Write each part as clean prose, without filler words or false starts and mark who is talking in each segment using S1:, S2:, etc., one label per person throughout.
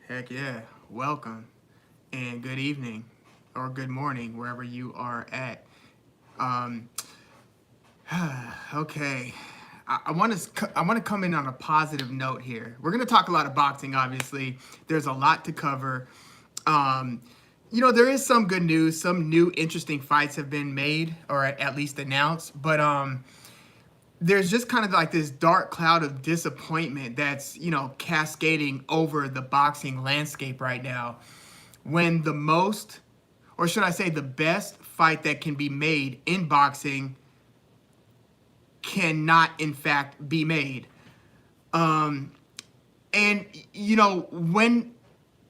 S1: Heck yeah. Welcome and good evening or good morning wherever you are at. Um, okay. I want to come in on a positive note here. We're going to talk a lot of boxing, obviously. There's a lot to cover. Um, there is some good news. Some new interesting fights have been made or at least announced, but there's just kind of like this dark cloud of disappointment that's, cascading over the boxing landscape right now when the most, or should I say the best fight that can be made in boxing cannot in fact be made. When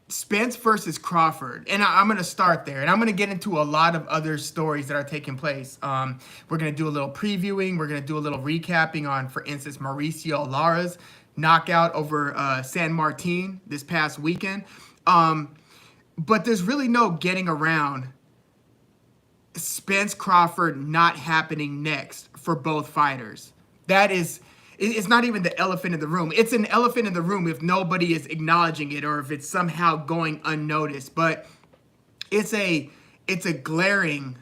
S1: Spence versus Crawford, and I'm going to start there, and I'm going to get into a lot of other stories that are taking place. We're going to do a little previewing. We're going to do a little recapping on, for instance, Mauricio Lara's knockout over Sanmartin this past weekend. But there's really no getting around Spence-Crawford not happening next for both fighters. That is... It's not even the elephant in the room. It's an elephant in the room if nobody is acknowledging it or if it's somehow going unnoticed. But it's a glaring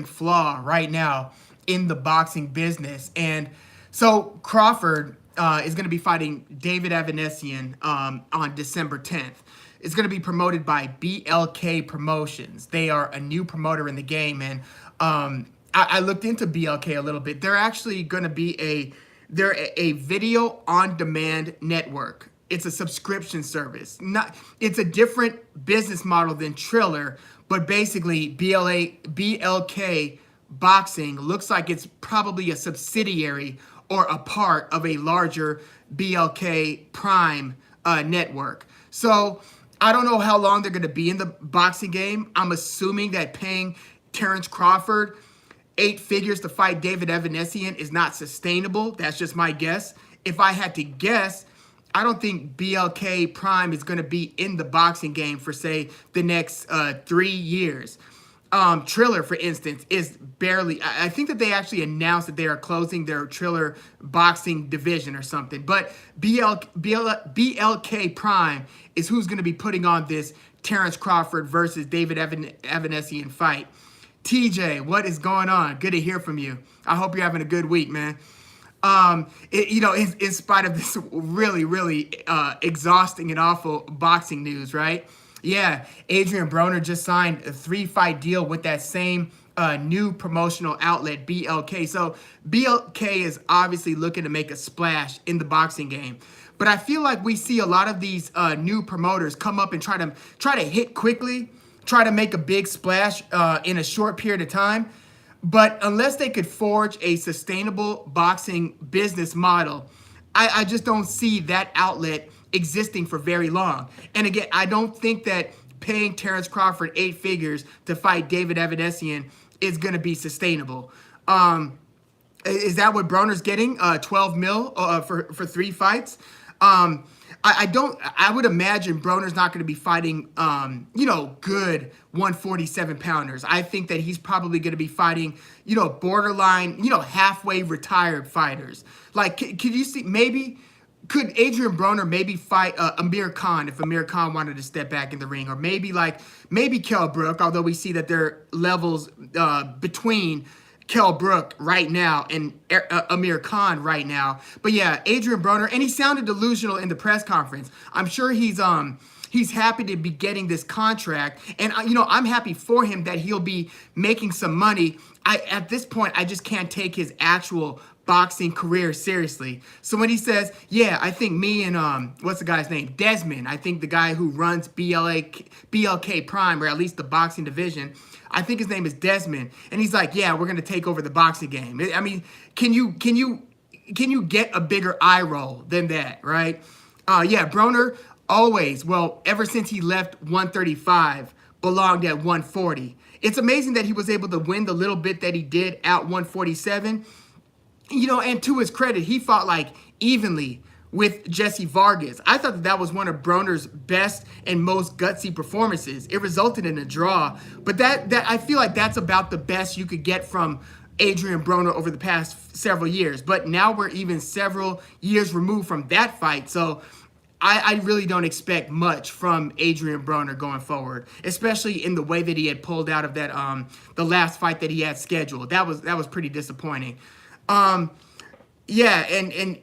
S1: flaw right now in the boxing business. And so Crawford is going to be fighting David Avanesyan on December 10th. It's going to be promoted by BLK Promotions. They are a new promoter in the game. And I looked into BLK a little bit. They're actually going to be They're a video on demand network. It's a subscription service. It's a different business model than Triller, but basically BLK Boxing looks like it's probably a subsidiary or a part of a larger BLK Prime network. So I don't know how long they're going to be in the boxing game. I'm assuming that paying Terrence Crawford 8 figures to fight David Avanesyan is not sustainable. That's just my guess. If I had to guess, I don't think BLK Prime is going to be in the boxing game for, say, the next 3 years. Triller, for instance, is barely... I think that they actually announced that they are closing their Triller boxing division or something. But BLK Prime is who's going to be putting on this Terrence Crawford versus David Avanesyan fight. TJ, what is going on? Good to hear from you. I hope you're having a good week, man. In spite of this really exhausting and awful boxing news, right? Yeah, Adrian Broner just signed a 3-fight deal with that same new promotional outlet, BLK. So BLK is obviously looking to make a splash in the boxing game. But I feel like we see a lot of these new promoters come up and try to hit quickly, try to make a big splash in a short period of time. But unless they could forge a sustainable boxing business model, I just don't see that outlet existing for very long. And again, I don't think that paying Terrence Crawford 8 figures to fight David Avanesyan is going to be sustainable. Is that what Broner's getting? 12 mil for 3 fights? I would imagine Broner's not going to be fighting, good 147 pounders. I think that he's probably going to be fighting, borderline, halfway retired fighters. Like, could you see, could Adrian Broner maybe fight Amir Khan if Amir Khan wanted to step back in the ring? Or maybe Kell Brook, although we see that there are levels between Kell Brook right now and Amir Khan right now. But yeah, Adrian Broner, and he sounded delusional in the press conference. I'm sure he's happy to be getting this contract, and I'm happy for him that he'll be making some money. At this point, I just can't take his actual boxing career seriously. So when he says, yeah, I think me and what's the guy's name? Desmond, I think the guy who runs BLK Prime, or at least the boxing division, I think his name is Desmond, and he's like, yeah, we're gonna take over the boxing game. I mean, can you get a bigger eye roll than that, right? Yeah, Broner always, ever since he left 135, belonged at 140. It's amazing that he was able to win the little bit that he did at 147. And to his credit, he fought like evenly with Jesse Vargas. I thought that was one of Broner's best and most gutsy performances. It resulted in a draw, but that I feel like that's about the best you could get from Adrian Broner over the past several years. But now we're even several years removed from that fight, so I really don't expect much from Adrian Broner going forward, especially in the way that he had pulled out of that the last fight that he had scheduled. That was pretty disappointing. Yeah, and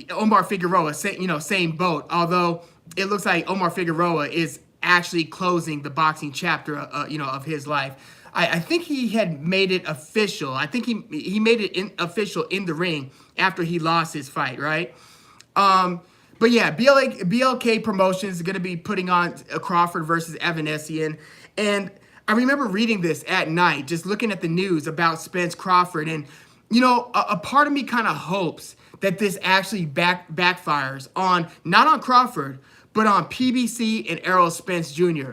S1: Omar Figueroa, same boat. Although it looks like Omar Figueroa is actually closing the boxing chapter, of his life. I think he had made it official. I think he made it official in the ring after he lost his fight, right? But yeah, BLK Promotions is going to be putting on Crawford versus Avanesyan. And I remember reading this at night, just looking at the news about Spence-Crawford. And, a part of me kind of hopes that this actually backfires not on Crawford, but on PBC and Errol Spence Jr.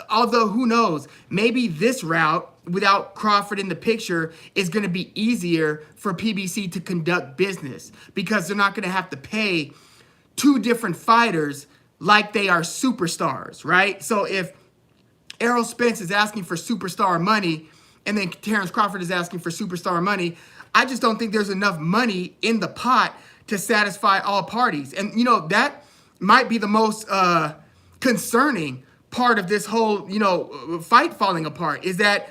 S1: Although, who knows, maybe this route, without Crawford in the picture, is going to be easier for PBC to conduct business because they're not going to have to pay two different fighters like they are superstars, right? So if Errol Spence is asking for superstar money and then Terrence Crawford is asking for superstar money, I just don't think there's enough money in the pot to satisfy all parties. And, that might be the most concerning part of this whole, fight falling apart, is that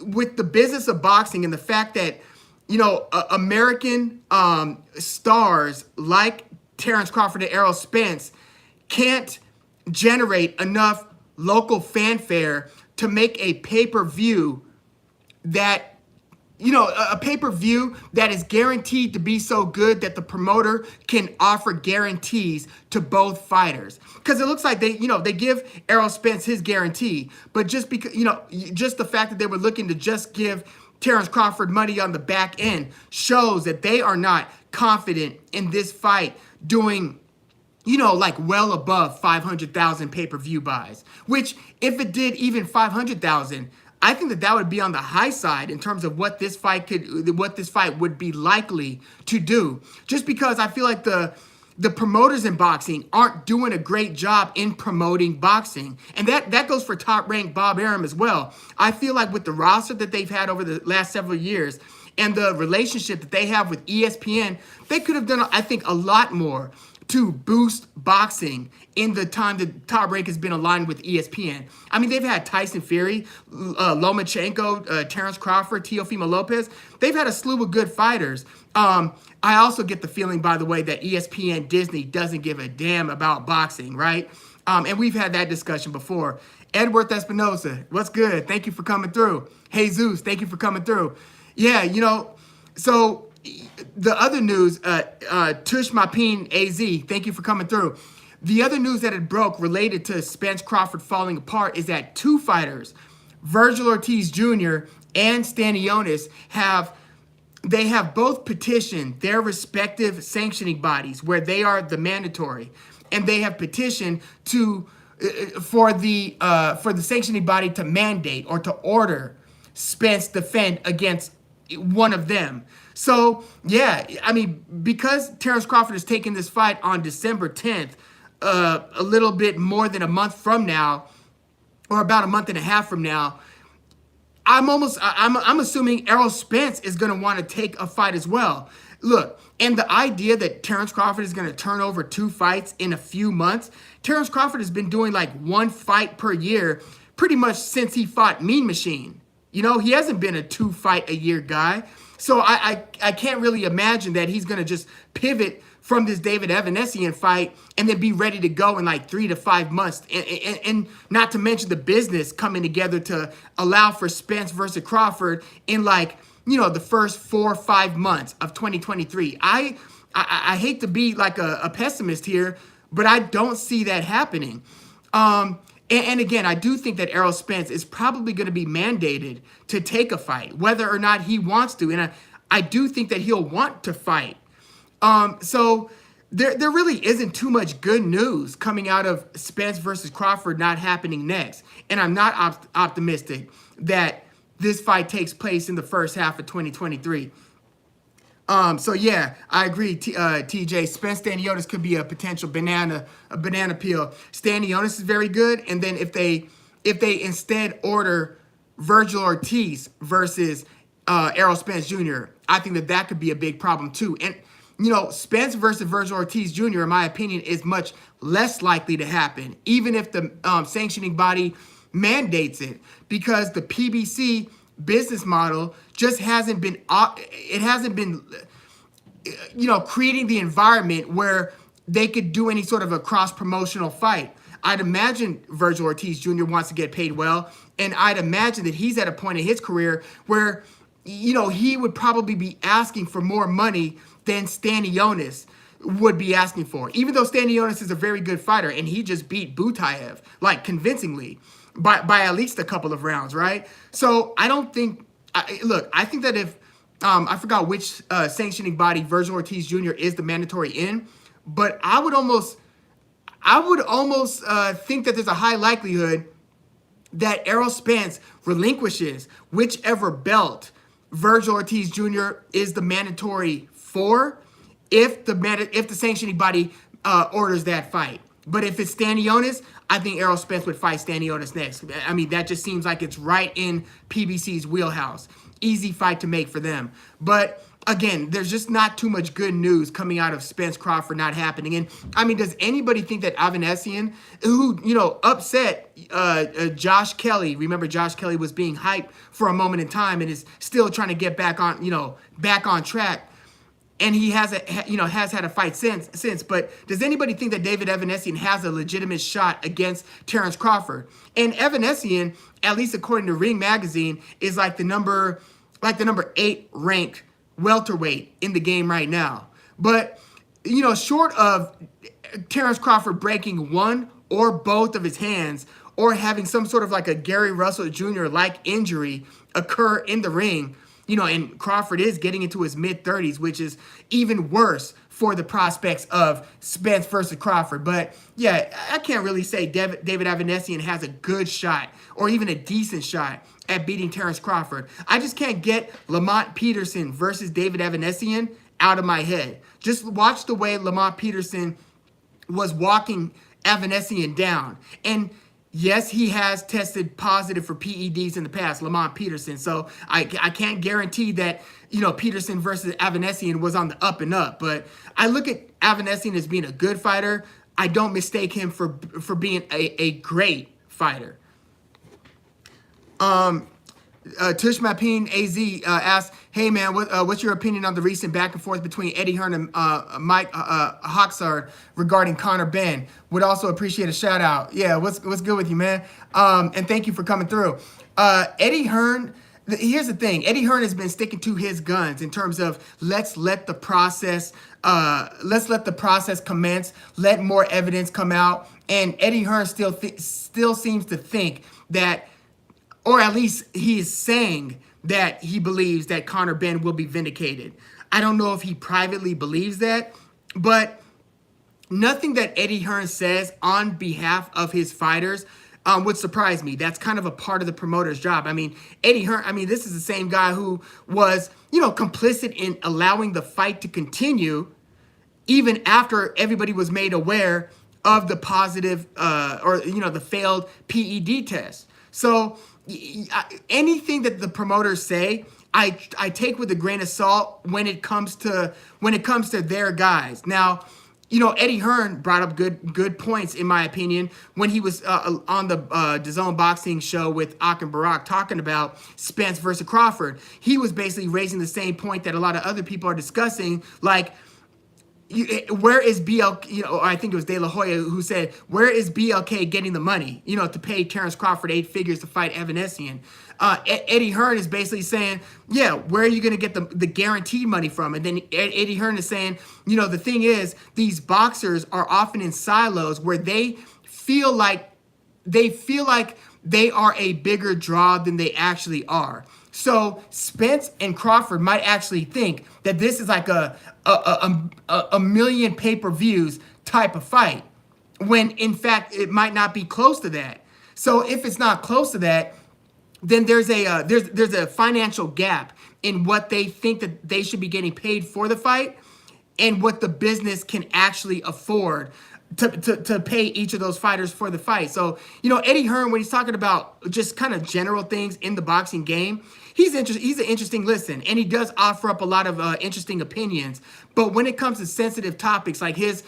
S1: with the business of boxing and the fact that, American stars like Terrence Crawford and Errol Spence can't generate enough local fanfare to make a pay-per-view that, a pay-per-view that is guaranteed to be so good that the promoter can offer guarantees to both fighters. Because it looks like they give Errol Spence his guarantee, but just because, just the fact that they were looking to just give Terrence Crawford money on the back end shows that they are not confident in this fight doing, well above 500,000 pay-per-view buys, which if it did even 500,000, I think that would be on the high side in terms of what this fight would be likely to do. Just because I feel like the promoters in boxing aren't doing a great job in promoting boxing. And that goes for top-ranked Bob Arum as well. I feel like with the roster that they've had over the last several years and the relationship that they have with ESPN, they could have done, I think, a lot more to boost boxing in the time that Top Rank has been aligned with ESPN. I mean, they've had Tyson Fury, Lomachenko, Terrence Crawford, Teofimo Lopez. They've had a slew of good fighters. I also get the feeling, by the way, that ESPN Disney doesn't give a damn about boxing, right? And we've had that discussion before. Edward Espinosa, what's good? Thank you for coming through. Jesus, thank you for coming through. Yeah, so the other news, Tush Mapin AZ, thank you for coming through. The other news that had broke related to Spence-Crawford falling apart is that two fighters, Virgil Ortiz Jr. and Stanionis, have both petitioned their respective sanctioning bodies where they are the mandatory, and they have petitioned for the sanctioning body to mandate or to order Spence defend against one of them. So, yeah, I mean, because Terrence Crawford is taking this fight on December 10th, a little bit more than a month from now, or about a month and a half from now, I'm assuming Errol Spence is going to want to take a fight as well. Look, and the idea that Terrence Crawford is going to turn over two fights in a few months, Terrence Crawford has been doing like one fight per year pretty much since he fought Mean Machine. He hasn't been a 2-fight-a-year guy. So I can't really imagine that he's going to just pivot from this David Avanesyan fight and then be ready to go in like 3 to 5 months. And not to mention the business coming together to allow for Spence versus Crawford in like, the first 4 or 5 months of 2023. I hate to be like a pessimist here, but I don't see that happening. And again, I do think that Errol Spence is probably going to be mandated to take a fight, whether or not he wants to. And I do think that he'll want to fight. So there really isn't too much good news coming out of Spence versus Crawford not happening next. And I'm not optimistic that this fight takes place in the first half of 2023. So yeah, I agree, TJ. Spence Stanionis could be a potential banana peel. Stanionis is very good, and then if they instead order Virgil Ortiz versus Errol Spence Jr., I think that could be a big problem too. And Spence versus Virgil Ortiz Jr., in my opinion, is much less likely to happen, even if the sanctioning body mandates it, because the PBC business model just hasn't been, creating the environment where they could do any sort of a cross-promotional fight. I'd imagine Virgil Ortiz Jr. wants to get paid well, and I'd imagine that he's at a point in his career where, he would probably be asking for more money than Stanionis would be asking for. Even though Stanionis is a very good fighter, and he just beat Butayev, like, convincingly, by at least a couple of rounds, right? So I don't think, I think that if, I forgot which sanctioning body Virgil Ortiz Jr. is the mandatory in, but I would almost think that there's a high likelihood that Errol Spence relinquishes whichever belt Virgil Ortiz Jr. is the mandatory for, if the sanctioning body orders that fight. But if it's Stanionis, I think Errol Spence would fight Stanionis next. I mean, that just seems like it's right in PBC's wheelhouse. Easy fight to make for them. But again, there's just not too much good news coming out of Spence-Crawford not happening. And I mean, does anybody think that Avanesyan, who, upset Josh Kelly, remember Josh Kelly was being hyped for a moment in time and is still trying to get back on track. And he has had a fight since. But does anybody think that David Avanesyan has a legitimate shot against Terrence Crawford? And Avanesyan, at least according to Ring Magazine, is like the number 8 ranked welterweight in the game right now. But short of Terrence Crawford breaking one or both of his hands, or having some sort of like a Gary Russell Jr. like injury occur in the ring, and Crawford is getting into his mid-30s, which is even worse for the prospects of Spence versus Crawford. But yeah, I can't really say David Avanesyan has a good shot or even a decent shot at beating Terrence Crawford. I just can't get Lamont Peterson versus David Avanesyan out of my head. Just watch the way Lamont Peterson was walking Avanesyan down. And yes, he has tested positive for PEDs in the past, Lamont Peterson. So I can't guarantee that, Peterson versus Avanesyan was on the up and up. But I look at Avanesyan as being a good fighter. I don't mistake him for being a great fighter. Tush Mapine AZ asks, hey man, what's your opinion on the recent back and forth between Eddie Hearn and Mike Hoxard regarding Conor Benn? Would also appreciate a shout out. Yeah, what's good with you, man? And thank you for coming through. Eddie Hearn, here's the thing. Eddie Hearn has been sticking to his guns in terms of let's let the process commence, let more evidence come out. And Eddie Hearn still seems to think that, or at least he is saying that he believes that Conor Benn will be vindicated. I don't know if he privately believes that, but nothing that Eddie Hearn says on behalf of his fighters would surprise me. That's kind of a part of the promoter's job. I mean, Eddie Hearn, this is the same guy who was, complicit in allowing the fight to continue even after everybody was made aware of the positive the failed PED test. So anything that the promoters say, I take with a grain of salt when it comes to their guys. Now, Eddie Hearn brought up good points in my opinion when he was on the DAZN boxing show with Akin Barak talking about Spence versus Crawford. He was basically raising the same point that a lot of other people are discussing, like, where is BLK, I think it was De La Hoya who said, where is BLK getting the money, to pay Terrence Crawford 8 figures to fight Avanesyan? Eddie Hearn is basically saying, yeah, where are you going to get the guaranteed money from? And then Eddie Hearn is saying, the thing is, these boxers are often in silos where they feel like they are a bigger draw than they actually are. So Spence and Crawford might actually think that this is like a million pay-per-views type of fight, when in fact it might not be close to that. So if it's not close to that, then there's a financial gap in what they think that they should be getting paid for the fight and what the business can actually afford to pay each of those fighters for the fight. So, Eddie Hearn, when he's talking about just kind of general things in the boxing game, he's an interesting listen, and he does offer up a lot of interesting opinions. But when it comes to sensitive topics like his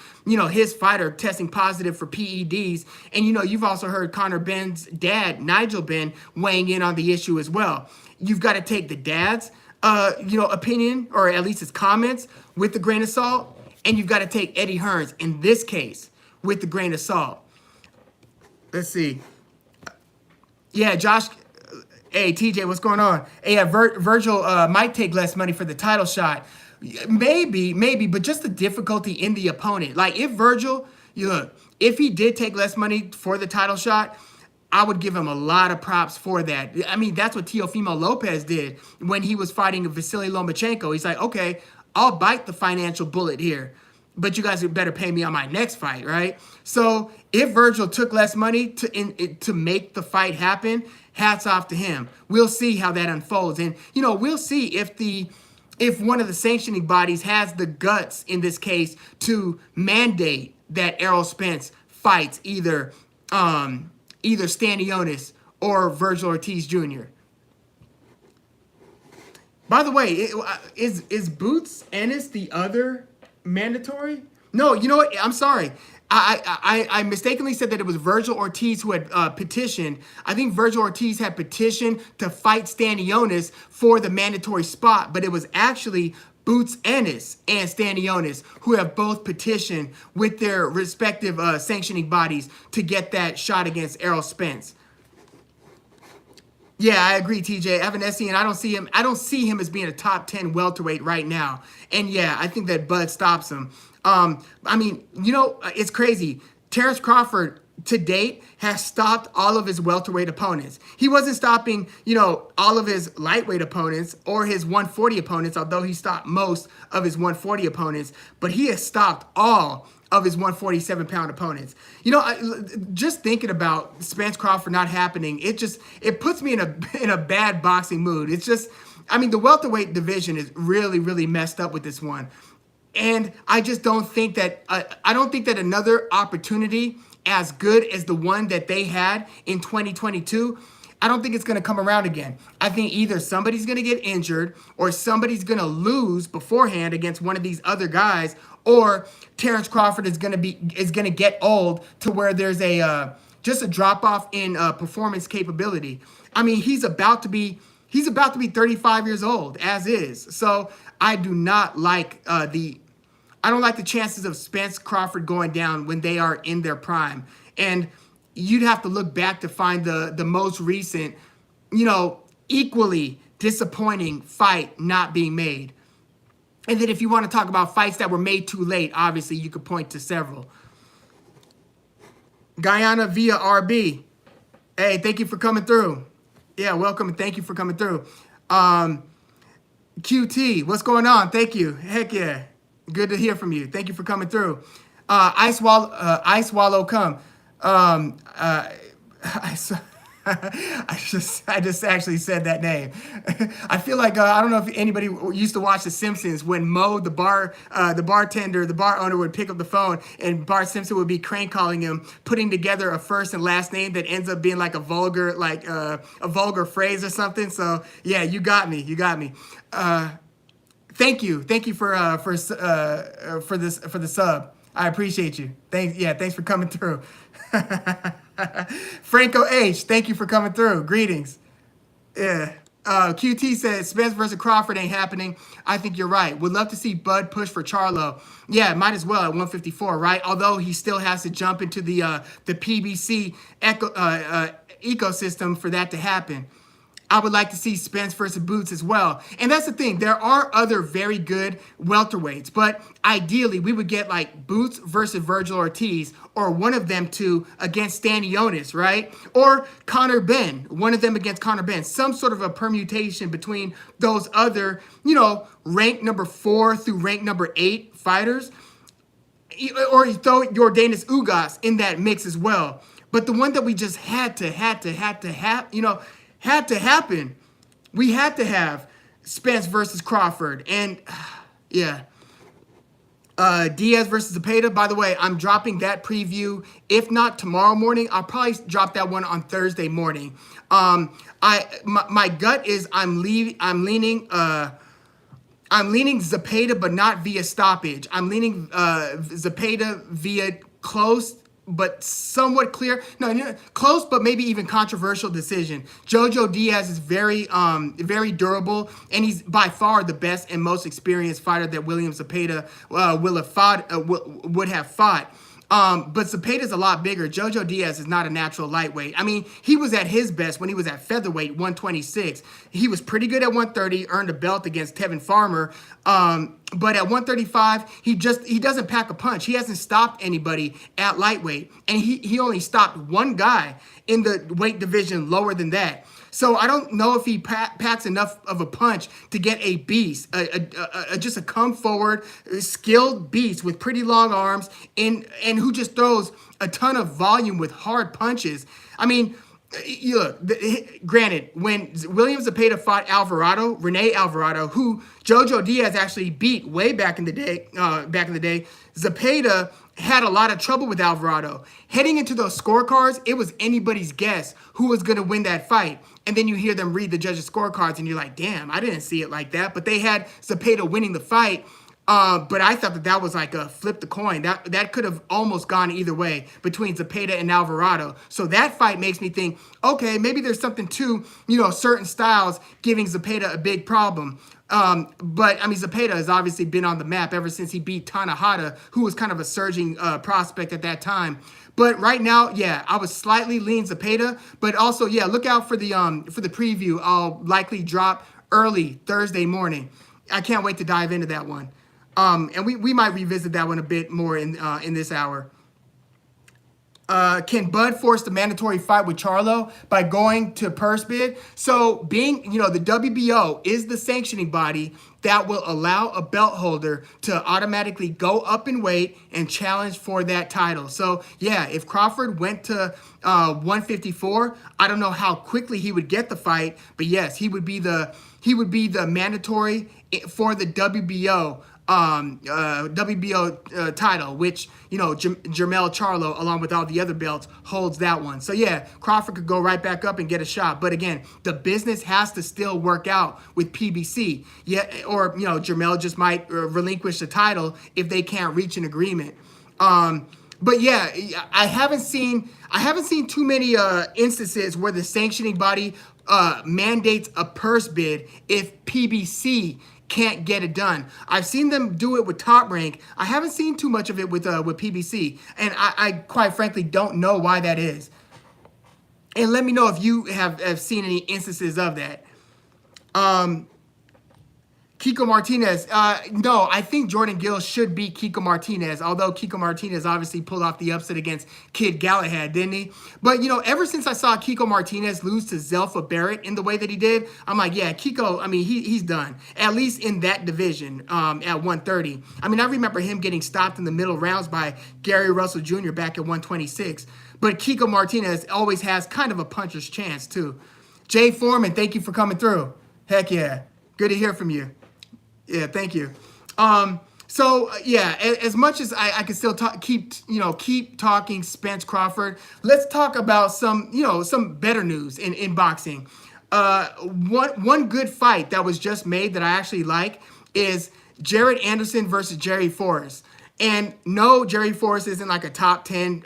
S1: fighter testing positive for PEDs, and you've also heard Conor Benn's dad, Nigel Benn, weighing in on the issue as well. You've got to take the dad's opinion, or at least his comments, with a grain of salt, and you've got to take Eddie Hearn's in this case with the grain of salt. Let's see. Yeah, Josh. Hey, TJ, what's going on? Hey, Virgil might take less money for the title shot. Maybe, but just the difficulty in the opponent. Like, if Virgil, if he did take less money for the title shot, I would give him a lot of props for that. I mean, that's what Teofimo Lopez did when he was fighting Vasily Lomachenko. He's like, okay, I'll bite the financial bullet here, but you guys better pay me on my next fight, right? So if Virgil took less money to make the fight happen, hats off to him. We'll see how that unfolds. And, we'll see if one of the sanctioning bodies has the guts in this case to mandate that Errol Spence fights either Stanionis or Virgil Ortiz Jr. By the way, is Boots Ennis the other mandatory? No, you know what? I'm sorry. I mistakenly said that it was Virgil Ortiz who had petitioned. I think Virgil Ortiz had petitioned to fight Stanionis for the mandatory spot, but it was actually Boots Ennis and Stanionis who have both petitioned with their respective sanctioning bodies to get that shot against Errol Spence. Yeah, I agree, TJ. Avanesyan, I don't see him as being a top 10 welterweight right now. And yeah, I think that Bud stops him. It's crazy. Terrence Crawford to date has stopped all of his welterweight opponents. He wasn't stopping, all of his lightweight opponents or his 140 opponents, although he stopped most of his 140 opponents, but he has stopped all of his 147-pound opponents. Just thinking about Spence-Crawford not happening, it puts me in a bad boxing mood. It's just, the welterweight division is really, really messed up with this one. And I just don't think that, I don't think that another opportunity as good as the one that they had in 2022, I don't think it's going to come around again. I think either somebody's going to get injured or somebody's going to lose beforehand against one of these other guys, or Terrence Crawford is going to get old to where there's just a drop off in performance capability. He's about to be 35 years old as is. So I do not like I don't like the chances of Spence-Crawford going down when they are in their prime. And you'd have to look back to find the most recent, equally disappointing fight not being made. And then if you want to talk about fights that were made too late, obviously you could point to several. Guyana via RB. Hey, thank you for coming through. Yeah, welcome and thank you for coming through. QT, what's going on? Thank you. Heck yeah. Good to hear from you. Thank you for coming through. Ice Wallow come. I just actually said that name. I feel like I don't know if anybody used to watch The Simpsons when Mo, the bar owner, would pick up the phone and Bart Simpson would be crane calling him, putting together a first and last name that ends up being like a vulgar phrase or something. So yeah, you got me. Thank you for the sub. I appreciate you. Thanks for coming through. Franco H, thank you for coming through. Greetings. Yeah. QT says Spence versus Crawford ain't happening. I think you're right. Would love to see Bud push for Charlo. Yeah, might as well at 154, right? Although he still has to jump into the PBC ecosystem for that to happen. I would like to see Spence versus Boots as well. And that's the thing. There are other very good welterweights, but ideally we would get like Boots versus Virgil Ortiz, or one of them two against Stanionis, right? Or Conor Benn, one of them against Conor Benn. Some sort of a permutation between those other, ranked number 4 through ranked number 8 fighters. Or you throw Yordenis Ugas in that mix as well. But the one that we just had to happen. We had to have Spence versus Crawford. And yeah, Diaz versus Zepeda. By the way, I'm dropping that preview. If not tomorrow morning, I'll probably drop that one on Thursday morning. My gut is I'm leaning Zepeda, but not via stoppage. I'm leaning Zepeda via close but somewhat clear. No, close, but maybe even controversial decision. Jojo Diaz is very durable, and he's by far the best and most experienced fighter that William Zepeda would have fought. But Zepeda's a lot bigger. Jojo Diaz is not a natural lightweight. I mean, he was at his best when he was at featherweight, 126. He was pretty good at 130, earned a belt against Tevin Farmer. But at 135, he doesn't pack a punch. He hasn't stopped anybody at lightweight. And he only stopped one guy in the weight division lower than that. So I don't know if he packs enough of a punch to get a beast, just a come forward, skilled beast with pretty long arms and who just throws a ton of volume with hard punches. I mean, look, granted, when William Zepeda fought Rene Alvarado, who Jojo Diaz actually beat way back in the day, Zepeda had a lot of trouble with Alvarado. Heading into those scorecards, it was anybody's guess who was going to win that fight. And then you hear them read the judges' scorecards, and you're like, damn, I didn't see it like that. But they had Zepeda winning the fight. But I thought that was like a flip the coin. That could have almost gone either way between Zepeda and Alvarado. So that fight makes me think, okay, maybe there's something to, certain styles giving Zepeda a big problem. But I mean, Zepeda has obviously been on the map ever since he beat Tanahata, who was kind of a surging prospect at that time. But right now, yeah, I was slightly lean Zepeda, but also, yeah, look out for the preview. I'll likely drop early Thursday morning. I can't wait to dive into that one. And we might revisit that one a bit more in this hour. Can Bud force the mandatory fight with Charlo by going to purse bid? So being, the WBO is the sanctioning body that will allow a belt holder to automatically go up in weight and challenge for that title. So yeah, if Crawford went to 154, I don't know how quickly he would get the fight, but yes, he would be the mandatory for the WBO title, which, Jermell Charlo, along with all the other belts, holds that one. So yeah, Crawford could go right back up and get a shot. But again, the business has to still work out with PBC. Yeah, or, Jermell just might relinquish the title if they can't reach an agreement. But yeah, I haven't seen too many instances where the sanctioning body mandates a purse bid if PBC can't get it done. I've seen them do it with Top Rank. I haven't seen too much of it with PBC, and I quite frankly don't know why that is. And let me know if you have seen any instances of that. Kiko Martinez. No, I think Jordan Gill should beat Kiko Martinez, although Kiko Martinez obviously pulled off the upset against Kid Galahad, didn't he? But, ever since I saw Kiko Martinez lose to Zelfa Barrett in the way that he did, I'm like, yeah, Kiko, I mean, he's done, at least in that division at 130. I mean, I remember him getting stopped in the middle rounds by Gary Russell Jr. back at 126. But Kiko Martinez always has kind of a puncher's chance, too. Jay Foreman, thank you for coming through. Heck yeah. Good to hear from you. Yeah, thank you. So yeah, as much as I can still keep talking Spence-Crawford, let's talk about some better news in boxing. One good fight that was just made that I actually like is Jared Anderson versus Jerry Forrest. And no, Jerry Forrest isn't like a top 10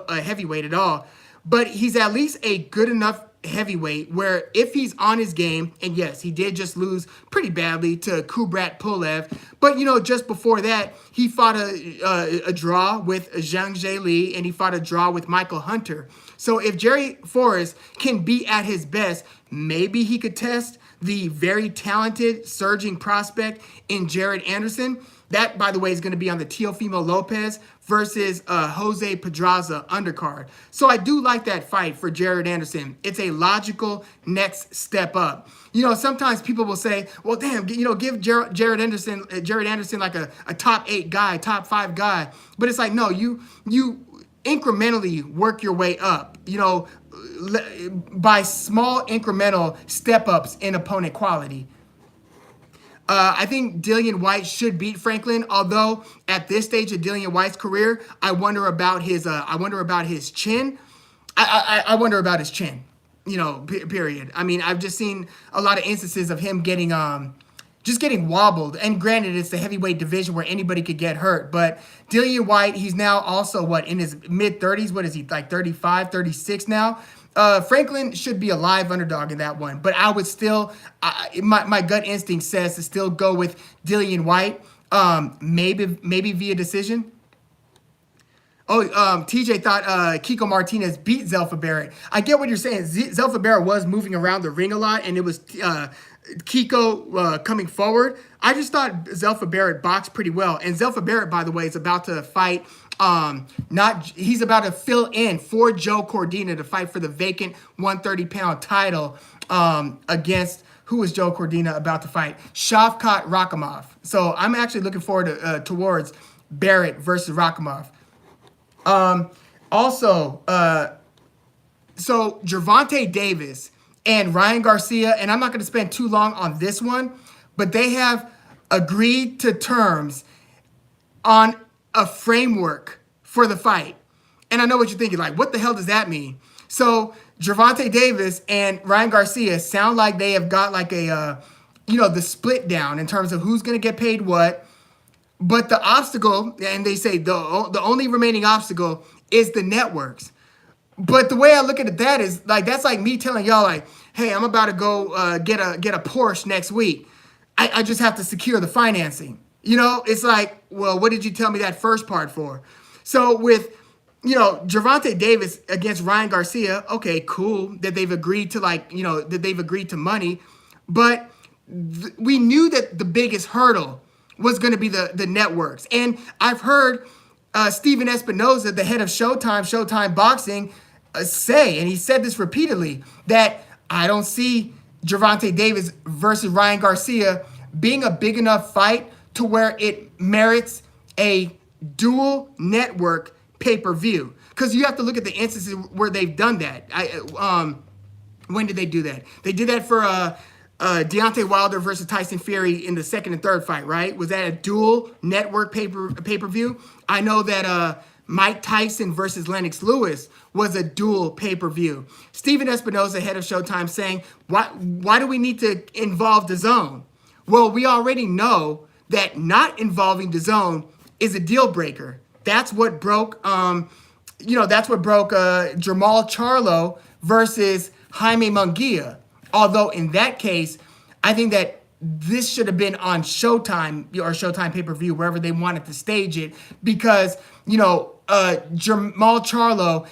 S1: heavyweight at all, but he's at least a good enough heavyweight where if he's on his game, and yes, he did just lose pretty badly to Kubrat Pulev, but just before that, he fought a draw with Zhang Li, and he fought a draw with Michael Hunter. So if Jerry Forrest can be at his best, maybe he could test the very talented surging prospect in Jared Anderson. That, by the way, is going to be on the Teofimo Lopez versus Jose Pedraza undercard. So I do like that fight for Jared Anderson. It's a logical next step up. Sometimes people will say, well, damn, give Jared Anderson like a top 8 guy, top 5 guy. But it's like, no, you incrementally work your way up, by small incremental step ups in opponent quality. I think Dillian Whyte should beat Franklin, although at this stage of Dillian Whyte's career, I wonder about his chin. I wonder about his chin, period. I mean, I've just seen a lot of instances of him getting just getting wobbled. And granted, it's the heavyweight division where anybody could get hurt. But Dillian Whyte, he's now also, in his mid-30s? What is he, like 35, 36 now? Franklin should be a live underdog in that one. But I would still, my gut instinct says to still go with Dillian Whyte, maybe via decision. TJ thought Kiko Martinez beat Zelfa Barrett. I get what you're saying. Zelfa Barrett was moving around the ring a lot, and it was Kiko coming forward. I just thought Zelfa Barrett boxed pretty well. And Zelfa Barrett, by the way, is about to fight. He's about to fill in for Joe Cordina to fight for the vacant 130-pound title against, who is Joe Cordina about to fight? Shavkat Rakhimov. So I'm actually looking forward to towards Barrett versus Rakhimov. So Gervonta Davis and Ryan Garcia, and I'm not going to spend too long on this one, but they have agreed to terms on a framework for the fight. And I know what you're thinking, like, what the hell does that mean? So Gervonta Davis and Ryan Garcia sound like they have got like a, the split down in terms of who's going to get paid what. But the obstacle, and they say the only remaining obstacle is the networks. But the way I look at that is like, that's like me telling y'all like, hey, I'm about to go get a Porsche next week. I just have to secure the financing. It's like, well, what did you tell me that first part for? So with, Gervonta Davis against Ryan Garcia, okay, cool that they've agreed to that they've agreed to money. But we knew that the biggest hurdle was going to be the networks. And I've heard Steven Espinoza, the head of Showtime Boxing, say, and he said this repeatedly, that I don't see Gervonta Davis versus Ryan Garcia being a big enough fight to where it merits a dual network pay-per-view. Because you have to look at the instances where they've done that. When did they do that? They did that for Deontay Wilder versus Tyson Fury in the second and third fight, right? Was that a dual network pay-per-view? I know that Mike Tyson versus Lennox Lewis was a dual pay-per-view. Steven Espinoza, head of Showtime, saying, why do we need to involve DAZN? Well, we already know that not involving DAZN is a deal breaker. That's what broke, Jamal Charlo versus Jaime Munguia. Although in that case, I think that this should have been on Showtime or Showtime pay-per-view, wherever they wanted to stage it, because, Jamal Charlo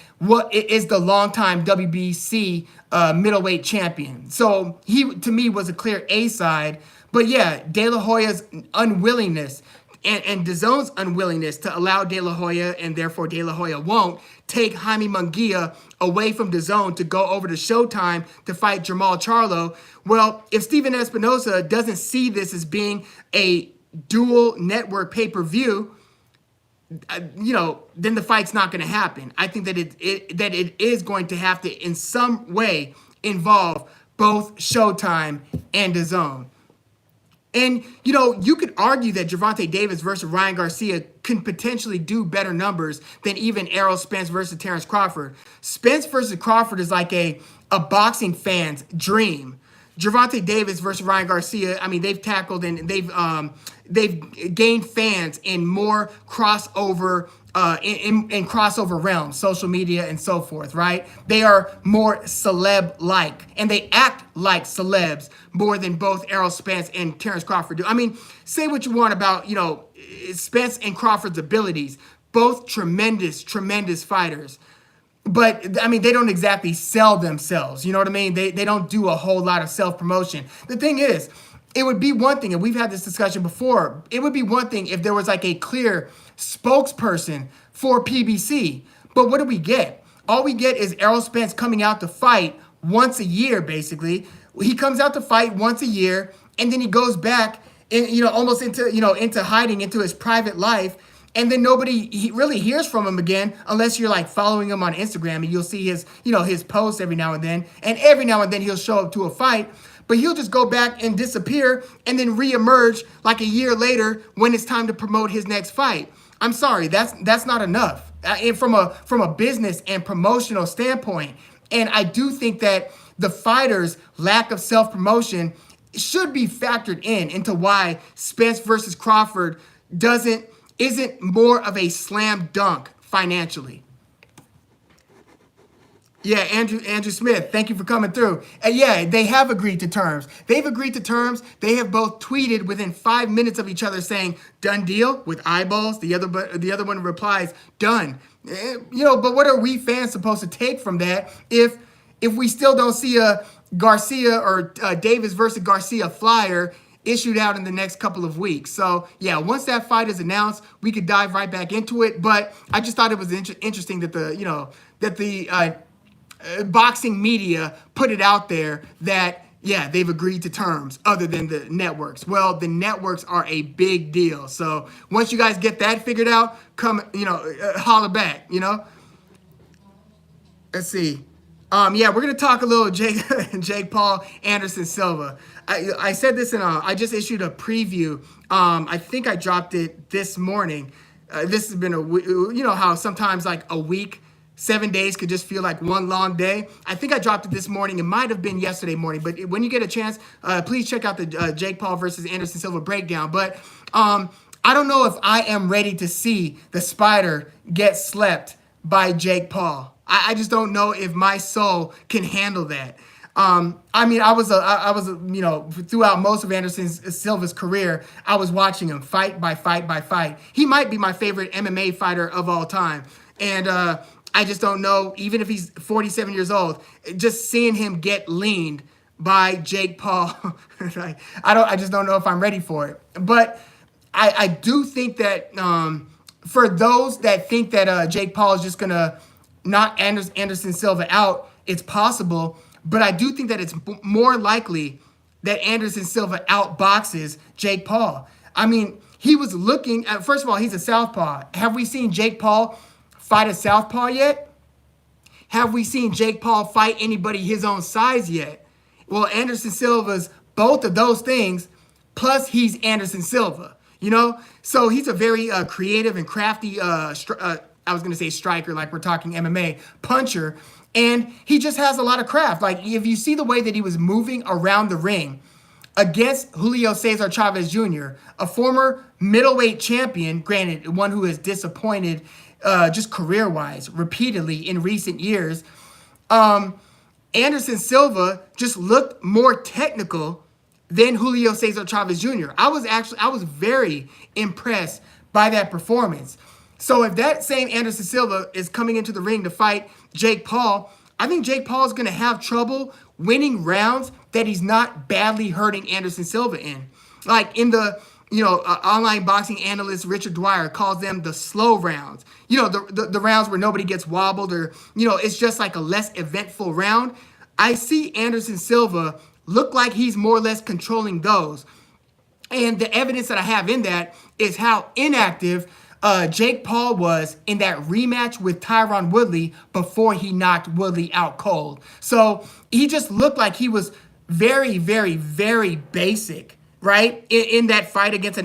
S1: is the longtime WBC middleweight champion. So he, to me, was a clear A-side. But yeah, De La Hoya's unwillingness and DAZN's unwillingness to allow De La Hoya, and therefore De La Hoya won't, take Jaime Munguia away from DAZN to go over to Showtime to fight Jamal Charlo. Well, if Steven Espinoza doesn't see this as being a dual network pay-per-view, then the fight's not going to happen. I think that it is going to have to, in some way, involve both Showtime and DAZN. And, you could argue that Gervonta Davis versus Ryan Garcia can potentially do better numbers than even Errol Spence versus Terrence Crawford. Spence versus Crawford is like a boxing fan's dream. Gervonta Davis versus Ryan Garcia, I mean, they've tackled and they've gained fans in more crossover in crossover realms, social media and so forth, right? They are more celeb-like, and they act like celebs more than both Errol Spence and Terrence Crawford do. I mean, say what you want about, Spence and Crawford's abilities. Both tremendous, tremendous fighters. But, I mean, they don't exactly sell themselves. You know what I mean? They don't do a whole lot of self-promotion. The thing is, it would be one thing, and we've had this discussion before, it would be one thing if there was like a clear spokesperson for PBC. But what do we get? All we get is Errol Spence coming out to fight once a year, basically. He comes out to fight once a year, and then he goes back, almost into hiding, into his private life. And then nobody really hears from him again unless you're like following him on Instagram, and you'll see his posts every now and then. And every now and then he'll show up to a fight. but he'll just go back and disappear and then reemerge like a year later when it's time to promote his next fight. I'm sorry, that's not enough. And from a business and promotional standpoint, and I do think that the fighter's lack of self-promotion should be factored into why Spence versus Crawford isn't more of a slam dunk financially. Yeah, Andrew Smith, thank you for coming through. Yeah, they have agreed to terms. They've agreed to terms. They have both tweeted within 5 minutes of each other saying, done deal, with eyeballs. The other one replies, done. But what are we fans supposed to take from that if we still don't see a Garcia or Davis versus Garcia flyer issued out in the next couple of weeks? So yeah, once that fight is announced, we could dive right back into it. But I just thought it was interesting that the boxing media put it out there that, yeah, they've agreed to terms other than the networks. Well, the networks are a big deal. So once you guys get that figured out, come, holler back, Let's see. Yeah, we're going to talk a little Jake Paul, Anderson Silva. I said this I just issued a preview. I think I dropped it this morning. This has been how sometimes like a week, 7 days could just feel like one long day. I think I dropped it this morning. It might have been yesterday morning, but when you get a chance, please check out the Jake Paul versus Anderson Silva breakdown. But I don't know if I am ready to see the Spider get slept by Jake Paul. I just don't know if my soul can handle that. I was throughout most of Anderson Silva's career, I was watching him fight by fight by fight. He might be my favorite MMA fighter of all time. And I just don't know, even if he's 47 years old, just seeing him get leaned by Jake Paul, I just don't know if I'm ready for it. But I do think that for those that think that Jake Paul is just going to knock Anderson Silva out, it's possible. But I do think that it's more likely that Anderson Silva outboxes Jake Paul. I mean, he was looking at, first of all, he's a southpaw. Have we seen Jake Paul fight a southpaw yet? Have we seen Jake Paul fight anybody his own size yet? Well, Anderson Silva's both of those things, plus he's Anderson Silva, So he's a very creative and crafty, I was going to say striker, like we're talking MMA, puncher. And he just has a lot of craft. Like, if you see the way that he was moving around the ring against Julio Cesar Chavez Jr., a former middleweight champion, granted, one who has disappointed just career-wise repeatedly in recent years, Anderson Silva just looked more technical than Julio Cesar Chavez Jr. I was very impressed by that performance. So if that same Anderson Silva is coming into the ring to fight Jake Paul, I think Jake Paul is going to have trouble winning rounds that he's not badly hurting Anderson Silva in. Like in the, online boxing analyst Richard Dwyer calls them the slow rounds. The rounds where nobody gets wobbled or, it's just like a less eventful round. I see Anderson Silva look like he's more or less controlling those. And the evidence that I have in that is how inactive Jake Paul was in that rematch with Tyron Woodley before he knocked Woodley out cold. So he just looked like he was very, very, very basic, right? In that fight against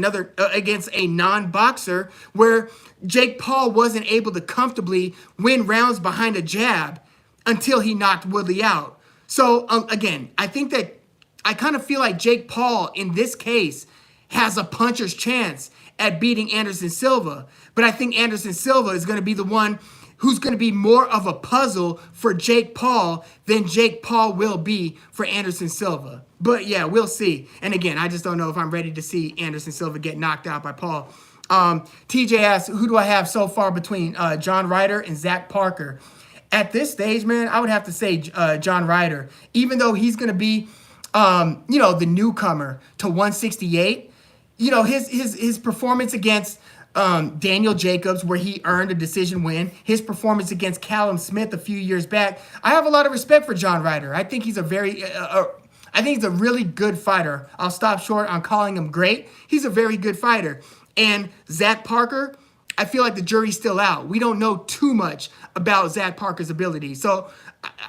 S1: a non-boxer where Jake Paul wasn't able to comfortably win rounds behind a jab until he knocked Woodley out. So again, I think that I kind of feel like Jake Paul in this case has a puncher's chance at beating Anderson Silva. But I think Anderson Silva is going to be the one who's going to be more of a puzzle for Jake Paul than Jake Paul will be for Anderson Silva. But yeah, we'll see. And again, I just don't know if I'm ready to see Anderson Silva get knocked out by Paul. TJ asks, who do I have so far between John Ryder and Zach Parker? At this stage, man, I would have to say John Ryder. Even though he's going to be, the newcomer to 168, his performance against Daniel Jacobs, where he earned a decision win, his performance against Callum Smith a few years back, I have a lot of respect for John Ryder. I think he's a really good fighter. I'll stop short on calling him great. He's a very good fighter. And Zach Parker, I feel like the jury's still out. We don't know too much about Zach Parker's ability. So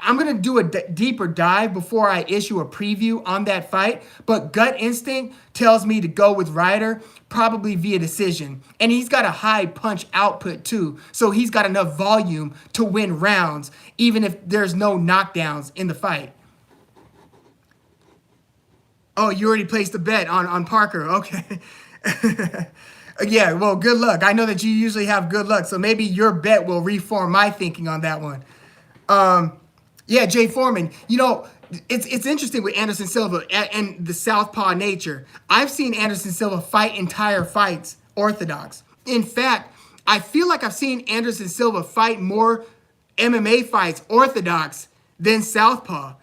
S1: I'm going to do a deeper dive before I issue a preview on that fight. But gut instinct tells me to go with Ryder, probably via decision. And he's got a high punch output too. So he's got enough volume to win rounds, even if there's no knockdowns in the fight. Oh, you already placed a bet on Parker. Okay. Yeah, well, good luck. I know that you usually have good luck, so maybe your bet will reform my thinking on that one. Yeah, Jay Foreman. You know, it's interesting with Anderson Silva and the southpaw nature. I've seen Anderson Silva fight entire fights orthodox. In fact, I feel like I've seen Anderson Silva fight more MMA fights orthodox than southpaw.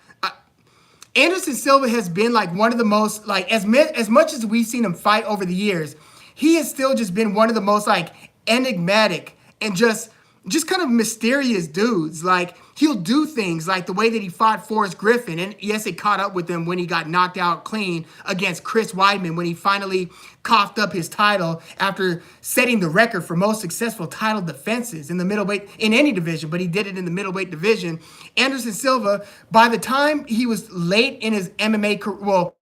S1: Anderson Silva has been like one of the most, like, as much as we've seen him fight over the years, he has still just been one of the most, like, enigmatic and just kind of mysterious dudes. Like, he'll do things like the way that he fought Forrest Griffin. And yes, it caught up with him when he got knocked out clean against Chris Weidman, when he finally coughed up his title after setting the record for most successful title defenses in the middleweight, in any division, but he did it in the middleweight division. Anderson Silva, by the time he was late in his MMA career, well,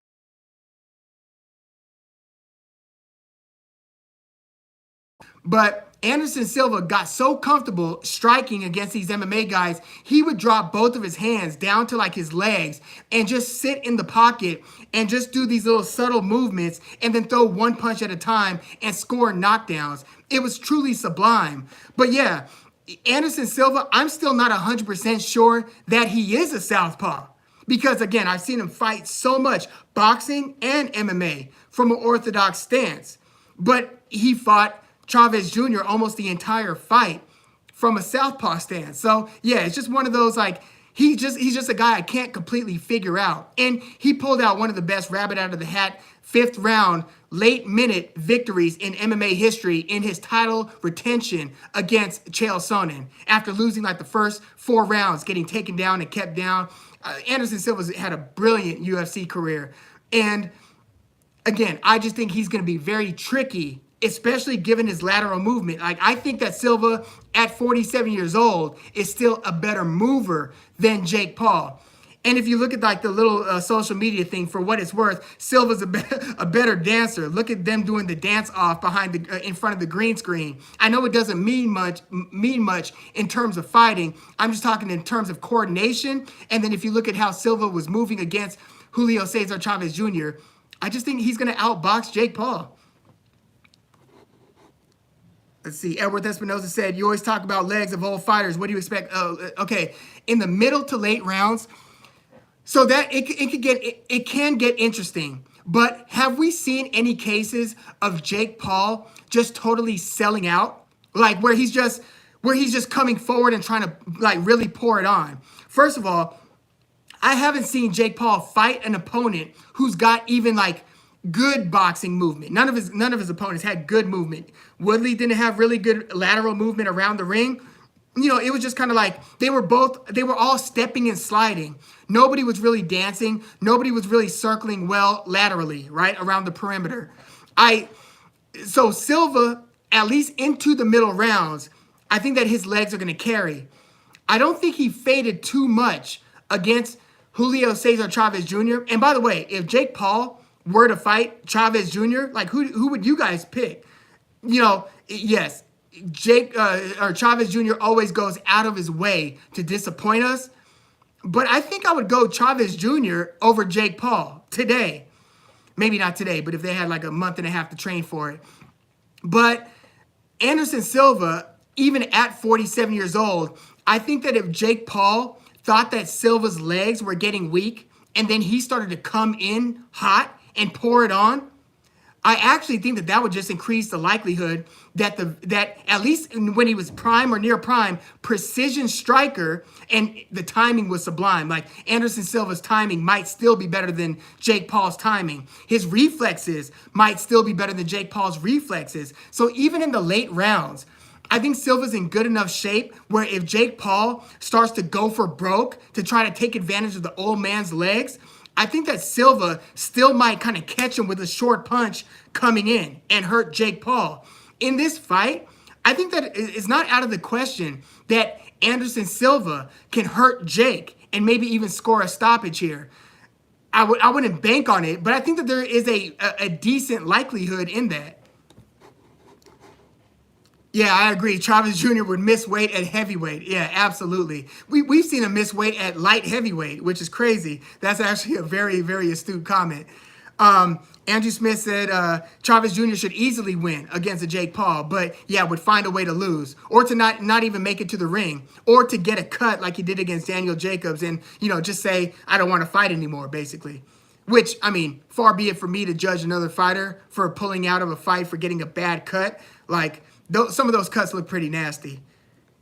S1: but Anderson Silva got so comfortable striking against these MMA guys, he would drop both of his hands down to like his legs and just sit in the pocket and just do these little subtle movements and then throw one punch at a time and score knockdowns. It was truly sublime. But yeah, Anderson Silva, I'm still not 100% sure that he is a southpaw. Because again, I've seen him fight so much boxing and MMA from an orthodox stance. But he fought Torrez Jr. almost the entire fight from a southpaw stance. So yeah, it's just one of those, like, he's just a guy I can't completely figure out. And he pulled out one of the best rabbit out of the hat 5th round late minute victories in MMA history in his title retention against Chael Sonnen after losing like the first 4 rounds, getting taken down and kept down. Anderson Silva's had a brilliant UFC career. And again, I just think he's going to be very tricky, especially given his lateral movement. Like, I think that Silva at 47 years old is still a better mover than Jake Paul. And if you look at like the little social media thing, for what it's worth, Silva's a better dancer. Look at them doing the dance off behind the in front of the green screen. I know it doesn't mean much in terms of fighting. I'm just talking in terms of coordination. And then if you look at how Silva was moving against Julio Cesar Chavez Jr., I just think he's going to outbox Jake Paul. Let's see. Edward Espinoza said, you always talk about legs of old fighters. What do you expect? Okay. In the middle to late rounds. So that it can get interesting. But have we seen any cases of Jake Paul just totally selling out? Like where he's just coming forward and trying to like really pour it on. First of all, I haven't seen Jake Paul fight an opponent who's got even like good boxing movement. None of his opponents had good movement. Woodley didn't have really good lateral movement around the ring. You know, it was just kind of like they were all stepping and sliding. Nobody was really dancing. Nobody was really circling well laterally, right, around the perimeter. So Silva, at least into the middle rounds, I think that his legs are going to carry. I don't think he faded too much against Julio Cesar Chavez Jr. And by the way, if Jake Paul were to fight Chavez Jr., like who would you guys pick? You know, yes, Chavez Jr. always goes out of his way to disappoint us. But I think I would go Chavez Jr. over Jake Paul today. Maybe not today, but if they had like a month and a half to train for it. But Anderson Silva, even at 47 years old, I think that if Jake Paul thought that Silva's legs were getting weak and then he started to come in hot and pour it on, I actually think that would just increase the likelihood that at least when he was prime or near prime, precision striker, and the timing was sublime. Like Anderson Silva's timing might still be better than Jake Paul's timing. His reflexes might still be better than Jake Paul's reflexes. So even in the late rounds, I think Silva's in good enough shape where if Jake Paul starts to go for broke to try to take advantage of the old man's legs, I think that Silva still might kind of catch him with a short punch coming in and hurt Jake Paul. In this fight, I think that it's not out of the question that Anderson Silva can hurt Jake and maybe even score a stoppage here. I wouldn't bank on it, but I think that there is a decent likelihood in that. Yeah, I agree. Torrez Jr. would miss weight at heavyweight. Yeah, absolutely. We've seen him miss weight at light heavyweight, which is crazy. That's actually a very, very astute comment. Andrew Smith said Torrez Jr. should easily win against a Jake Paul, but yeah, would find a way to lose or to not even make it to the ring or to get a cut like he did against Daniel Jacobs and, just say, I don't want to fight anymore, basically. Which, I mean, far be it for me to judge another fighter for pulling out of a fight for getting a bad cut. Like, some of those cuts look pretty nasty.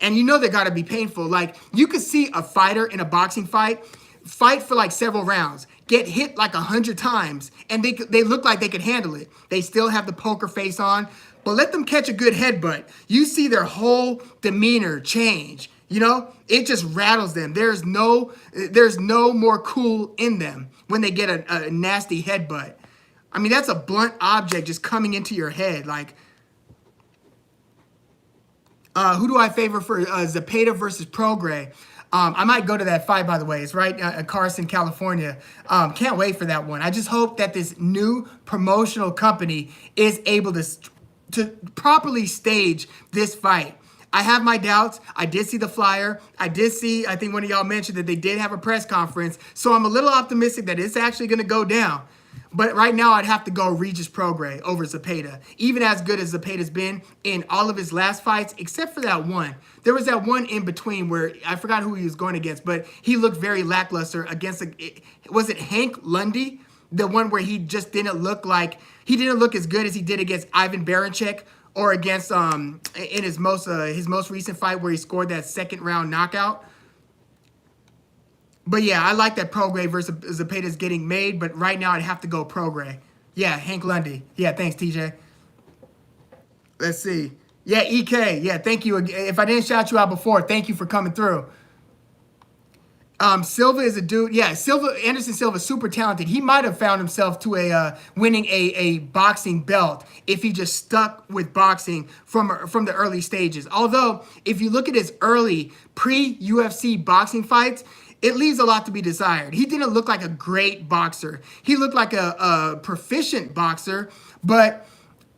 S1: And they got to be painful. Like, you could see a fighter in a boxing fight for like several rounds, get hit like 100 times, and they look like they could handle it. They still have the poker face on, but let them catch a good headbutt. You see their whole demeanor change. It just rattles them. There's no more cool in them when they get a nasty headbutt. I mean, that's a blunt object just coming into your head. Like, who do I favor for Zepeda versus Prograis? I might go to that fight, by the way. It's right at Carson, California. Can't wait for that one. I just hope that this new promotional company is able to properly stage this fight. I have my doubts. I did see the flyer. I think one of y'all mentioned that they did have a press conference. So I'm a little optimistic that it's actually going to go down. But right now, I'd have to go Regis Prograis over Zepeda. Even as good as Zepeda's been in all of his last fights, except for that one. There was that one in between where I forgot who he was going against, but he looked very lackluster against, was it Hank Lundy? The one where he just didn't look as good as he did against Ivan Baranchyk or against, in his most recent fight where he scored that second round knockout. But yeah, I like that Prograis versus Zepeda is getting made, but right now I'd have to go Prograis. Yeah, Hank Lundy. Yeah, thanks, TJ. Let's see. Yeah, EK. Yeah, thank you. If I didn't shout you out before, thank you for coming through. Silva is a dude. Yeah, Anderson Silva is super talented. He might have found himself to winning a boxing belt if he just stuck with boxing from the early stages. Although, if you look at his early pre-UFC boxing fights, it leaves a lot to be desired. He didn't look like a great boxer. He looked like a proficient boxer, but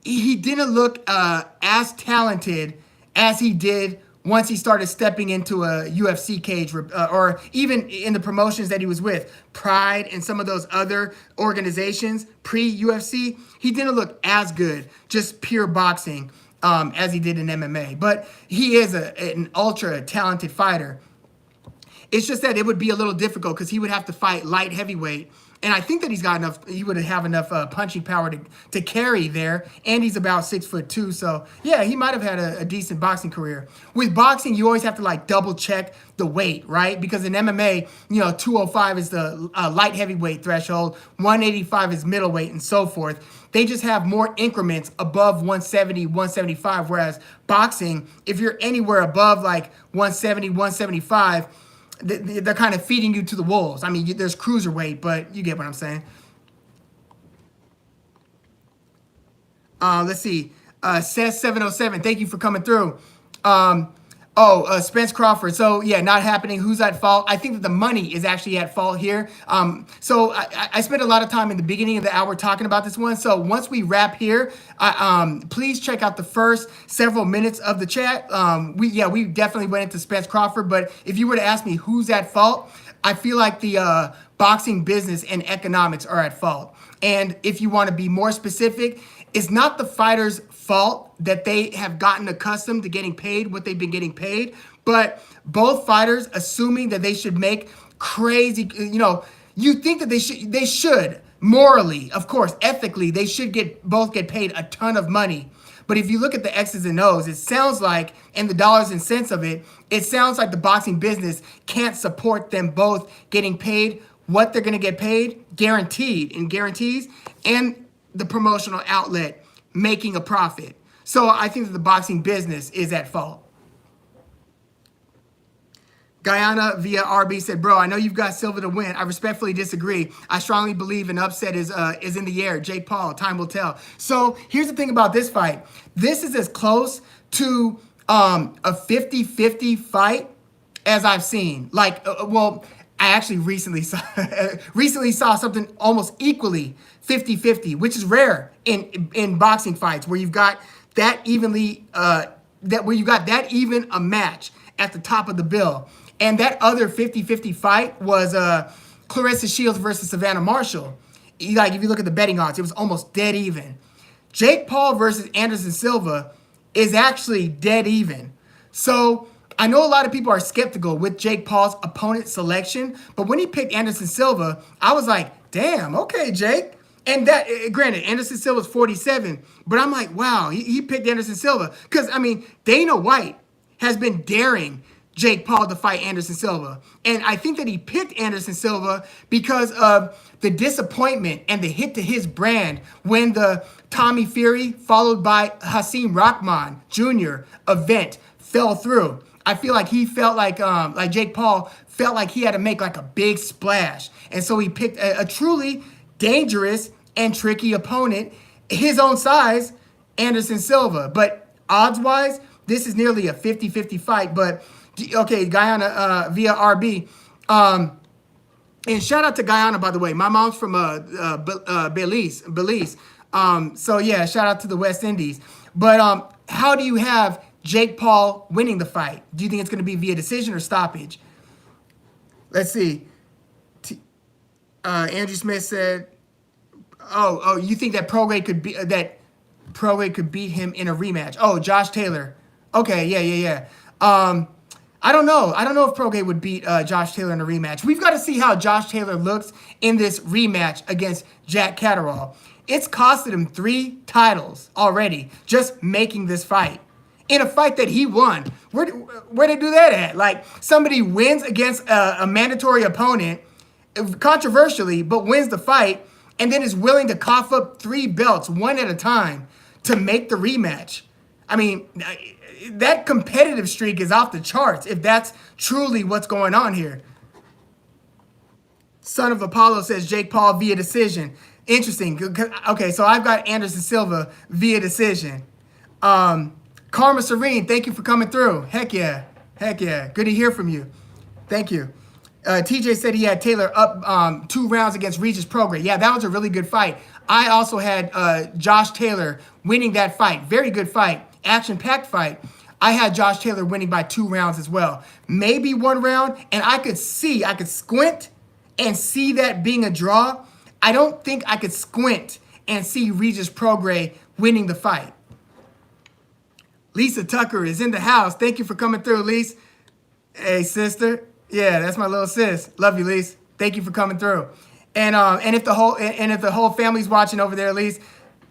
S1: he didn't look as talented as he did once he started stepping into a UFC cage, or even in the promotions that he was with, Pride and some of those other organizations pre-UFC. He didn't look as good, just pure boxing, as he did in MMA. But he is an ultra talented fighter. It's just that it would be a little difficult because he would have to fight light heavyweight. And I think that he would have enough punching power to carry there. And he's about 6'2". So yeah, he might have had a decent boxing career. With boxing, you always have to double check the weight, right? Because in MMA, 205 is the light heavyweight threshold, 185 is middleweight, and so forth. They just have more increments above 170, 175. Whereas boxing, if you're anywhere above 170, 175, they're kind of feeding you to the wolves. I mean, there's cruiserweight, but you get what I'm saying. Let's see. Seth707, thank you for coming through. Spence-Crawford. So, yeah, not happening. Who's at fault? I think that the money is actually at fault here. So I spent a lot of time in the beginning of the hour talking about this one. So once we wrap here, please check out the first several minutes of the chat. We definitely went into Spence-Crawford. But if you were to ask me who's at fault, I feel like the boxing business and economics are at fault. And if you want to be more specific, it's not the fighter's fault that they have gotten accustomed to getting paid what they've been getting paid, but both fighters assuming that they should make crazy, you think that they should morally, of course, ethically, they should both get paid a ton of money. But if you look at the X's and O's, it sounds like, and the dollars and cents of it, it sounds like the boxing business can't support them both getting paid what they're going to get paid, guaranteed in guarantees, and the promotional outlet making a profit. So I think that the boxing business is at fault. Guyana via RB said, bro, I know you've got Silva to win. I respectfully disagree. I strongly believe an upset is in the air. Jake Paul, time will tell. So here's the thing about this fight. This is as close to a 50-50 fight as I've seen. Like, well, I actually recently saw something almost equally 50-50, which is rare in boxing fights where you've got that evenly that even a match at the top of the bill. And that other 50-50 fight was Clarissa Shields versus Savannah Marshall. Like, if you look at the betting odds, it was almost dead even. Jake Paul versus Anderson Silva is actually dead even. So I know a lot of people are skeptical with Jake Paul's opponent selection, but when he picked Anderson Silva, I was like, damn, okay, Jake. And that, granted, Anderson Silva's 47, but I'm like, wow, he picked Anderson Silva. Because, I mean, Dana White has been daring Jake Paul to fight Anderson Silva. And I think that he picked Anderson Silva because of the disappointment and the hit to his brand when the Tommy Fury followed by Hasim Rahman Jr. event fell through. I feel like he felt like Jake Paul felt like he had to make like a big splash. And so he picked a truly dangerous and tricky opponent, his own size, Anderson Silva. But odds-wise, this is nearly a 50-50 fight. But, okay, Guyana via RB. And shout out to Guyana, by the way. My mom's from Belize. So, yeah, shout out to the West Indies. But how do you have Jake Paul winning the fight? Do you think it's going to be via decision or stoppage? Let's see. Andrew Smith said, "Oh, you think that Prograis could beat him in a rematch?" Oh, Josh Taylor. Okay, yeah. I don't know. I don't know if Prograis would beat Josh Taylor in a rematch. We've got to see how Josh Taylor looks in this rematch against Jack Catterall. It's costed him 3 titles already just making this fight. In a fight that he won. Where they do that at? Like, somebody wins against a mandatory opponent, controversially, but wins the fight, and then is willing to cough up 3 belts one at a time to make the rematch. I mean, that competitive streak is off the charts if that's truly what's going on here. Son of Apollo says Jake Paul via decision. Interesting. Okay, so I've got Anderson Silva via decision. Karma Serene, thank you for coming through. Heck yeah. Good to hear from you. Thank you. TJ said he had Taylor up 2 rounds against Regis Prograis. Yeah, that was a really good fight. I also had Josh Taylor winning that fight. Very good fight. Action-packed fight. I had Josh Taylor winning by 2 rounds as well. Maybe 1 round, and I could squint and see that being a draw. I don't think I could squint and see Regis Prograis winning the fight. Lisa Tucker is in the house. Thank you for coming through, Lisa. Hey, sister. Yeah, that's my little sis. Love you, Lisa. Thank you for coming through. And if the whole family's watching over there, Lisa,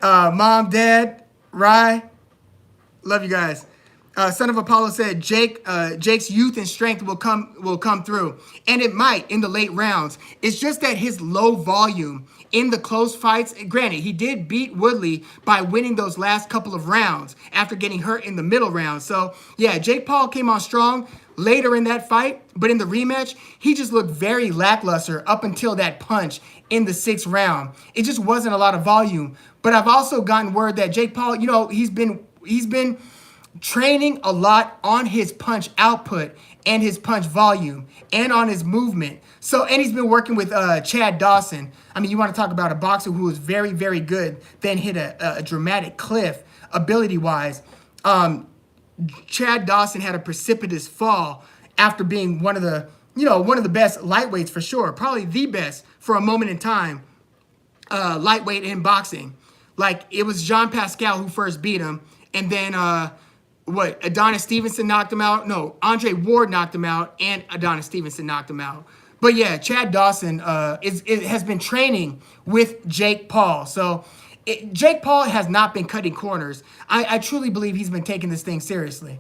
S1: mom, dad, Rye, love you guys. Son of Apollo said Jake's youth and strength will come through, and it might in the late rounds. It's just that his low volume in the close fights. Granted, he did beat Woodley by winning those last couple of rounds after getting hurt in the middle round. So yeah, Jake Paul came on strong later in that fight, but in the rematch, he just looked very lackluster up until that punch in the 6th round. It just wasn't a lot of volume. But I've also gotten word that Jake Paul, he's been training a lot on his punch output and his punch volume and on his movement. So, and he's been working with Chad Dawson. I mean, you want to talk about a boxer who is very, very good, then hit a dramatic cliff ability-wise. Chad Dawson had a precipitous fall after being one of the best lightweights for sure, probably the best for a moment in time, lightweight in boxing. Like, it was Jean Pascal who first beat him, and then Adonis Stevenson knocked him out. No, Andre Ward knocked him out, and Adonis Stevenson knocked him out. But yeah, Chad Dawson has been training with Jake Paul. So Jake Paul has not been cutting corners. I truly believe he's been taking this thing seriously.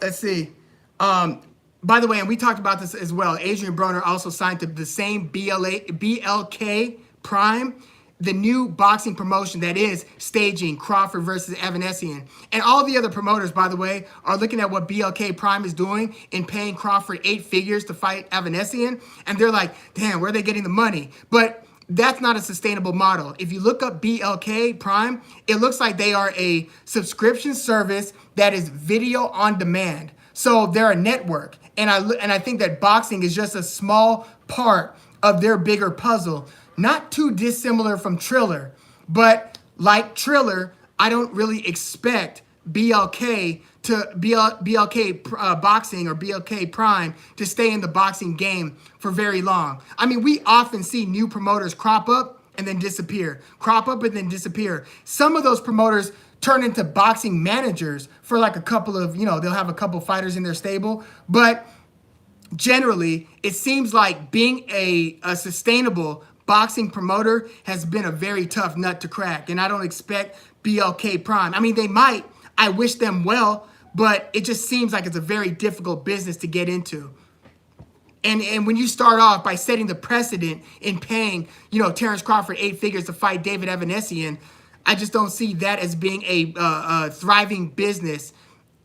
S1: Let's see. By the way, and we talked about this as well, Adrian Broner also signed to the same BLK Prime, the new boxing promotion that is staging Crawford versus Avanesyan. And all the other promoters, by the way, are looking at what BLK Prime is doing in paying Crawford 8 figures to fight Avanesyan. And they're like, damn, where are they getting the money? But that's not a sustainable model. If you look up BLK Prime, it looks like they are a subscription service that is video on demand. So they're a network. And I think that boxing is just a small part of their bigger puzzle. Not too dissimilar from Triller. But like Triller, I don't really expect BLK boxing or BLK Prime to stay in the boxing game for very long. I mean, we often see new promoters crop up and then disappear, crop up and then disappear. Some of those promoters turn into boxing managers for like a couple of, they'll have a couple fighters in their stable. But generally, it seems like being a sustainable boxing promoter has been a very tough nut to crack. And I don't expect BLK Prime. I mean, they might. I wish them well, but it just seems like it's a very difficult business to get into. And when you start off by setting the precedent in paying, Terrence Crawford 8 figures to fight David Avanesyan, I just don't see that as being a thriving business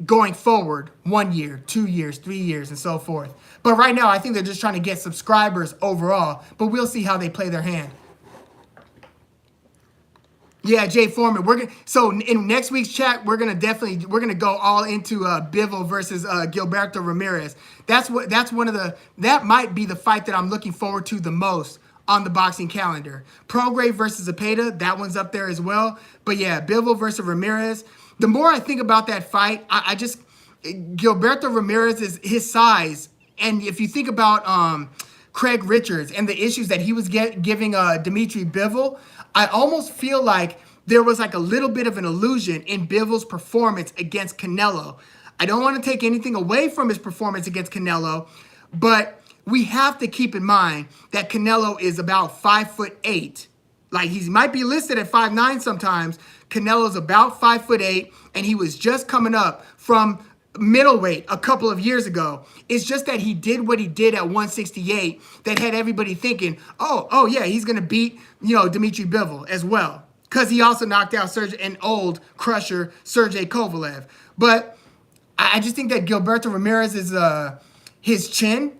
S1: going forward 1 year, 2 years, 3 years, and so forth. But right now, I think they're just trying to get subscribers overall, but we'll see how they play their hand. Yeah, Jay Foreman. So in next week's chat, we're gonna go all into Bivol versus Gilberto Ramirez. That might be the fight that I'm looking forward to the most on the boxing calendar. Prograis versus Zepeda, that one's up there as well. But yeah, Bivol versus Ramirez. The more I think about that fight, Gilberto Ramirez is his size, and if you think about Craig Richards and the issues that he was giving Dimitri Bivol, I almost feel like there was like a little bit of an illusion in Bivol's performance against Canelo. I don't want to take anything away from his performance against Canelo, but we have to keep in mind that Canelo is about 5'8". Like, he might be listed at 5'9" sometimes. Canelo's about 5'8", and he was just coming up from middleweight a couple of years ago. It's just that he did what he did at 168 that had everybody thinking, oh yeah, he's gonna beat Dimitri Bivol as well, because he also knocked out an old crusher, Sergey Kovalev. But I just think that Gilberto Ramirez is his chin,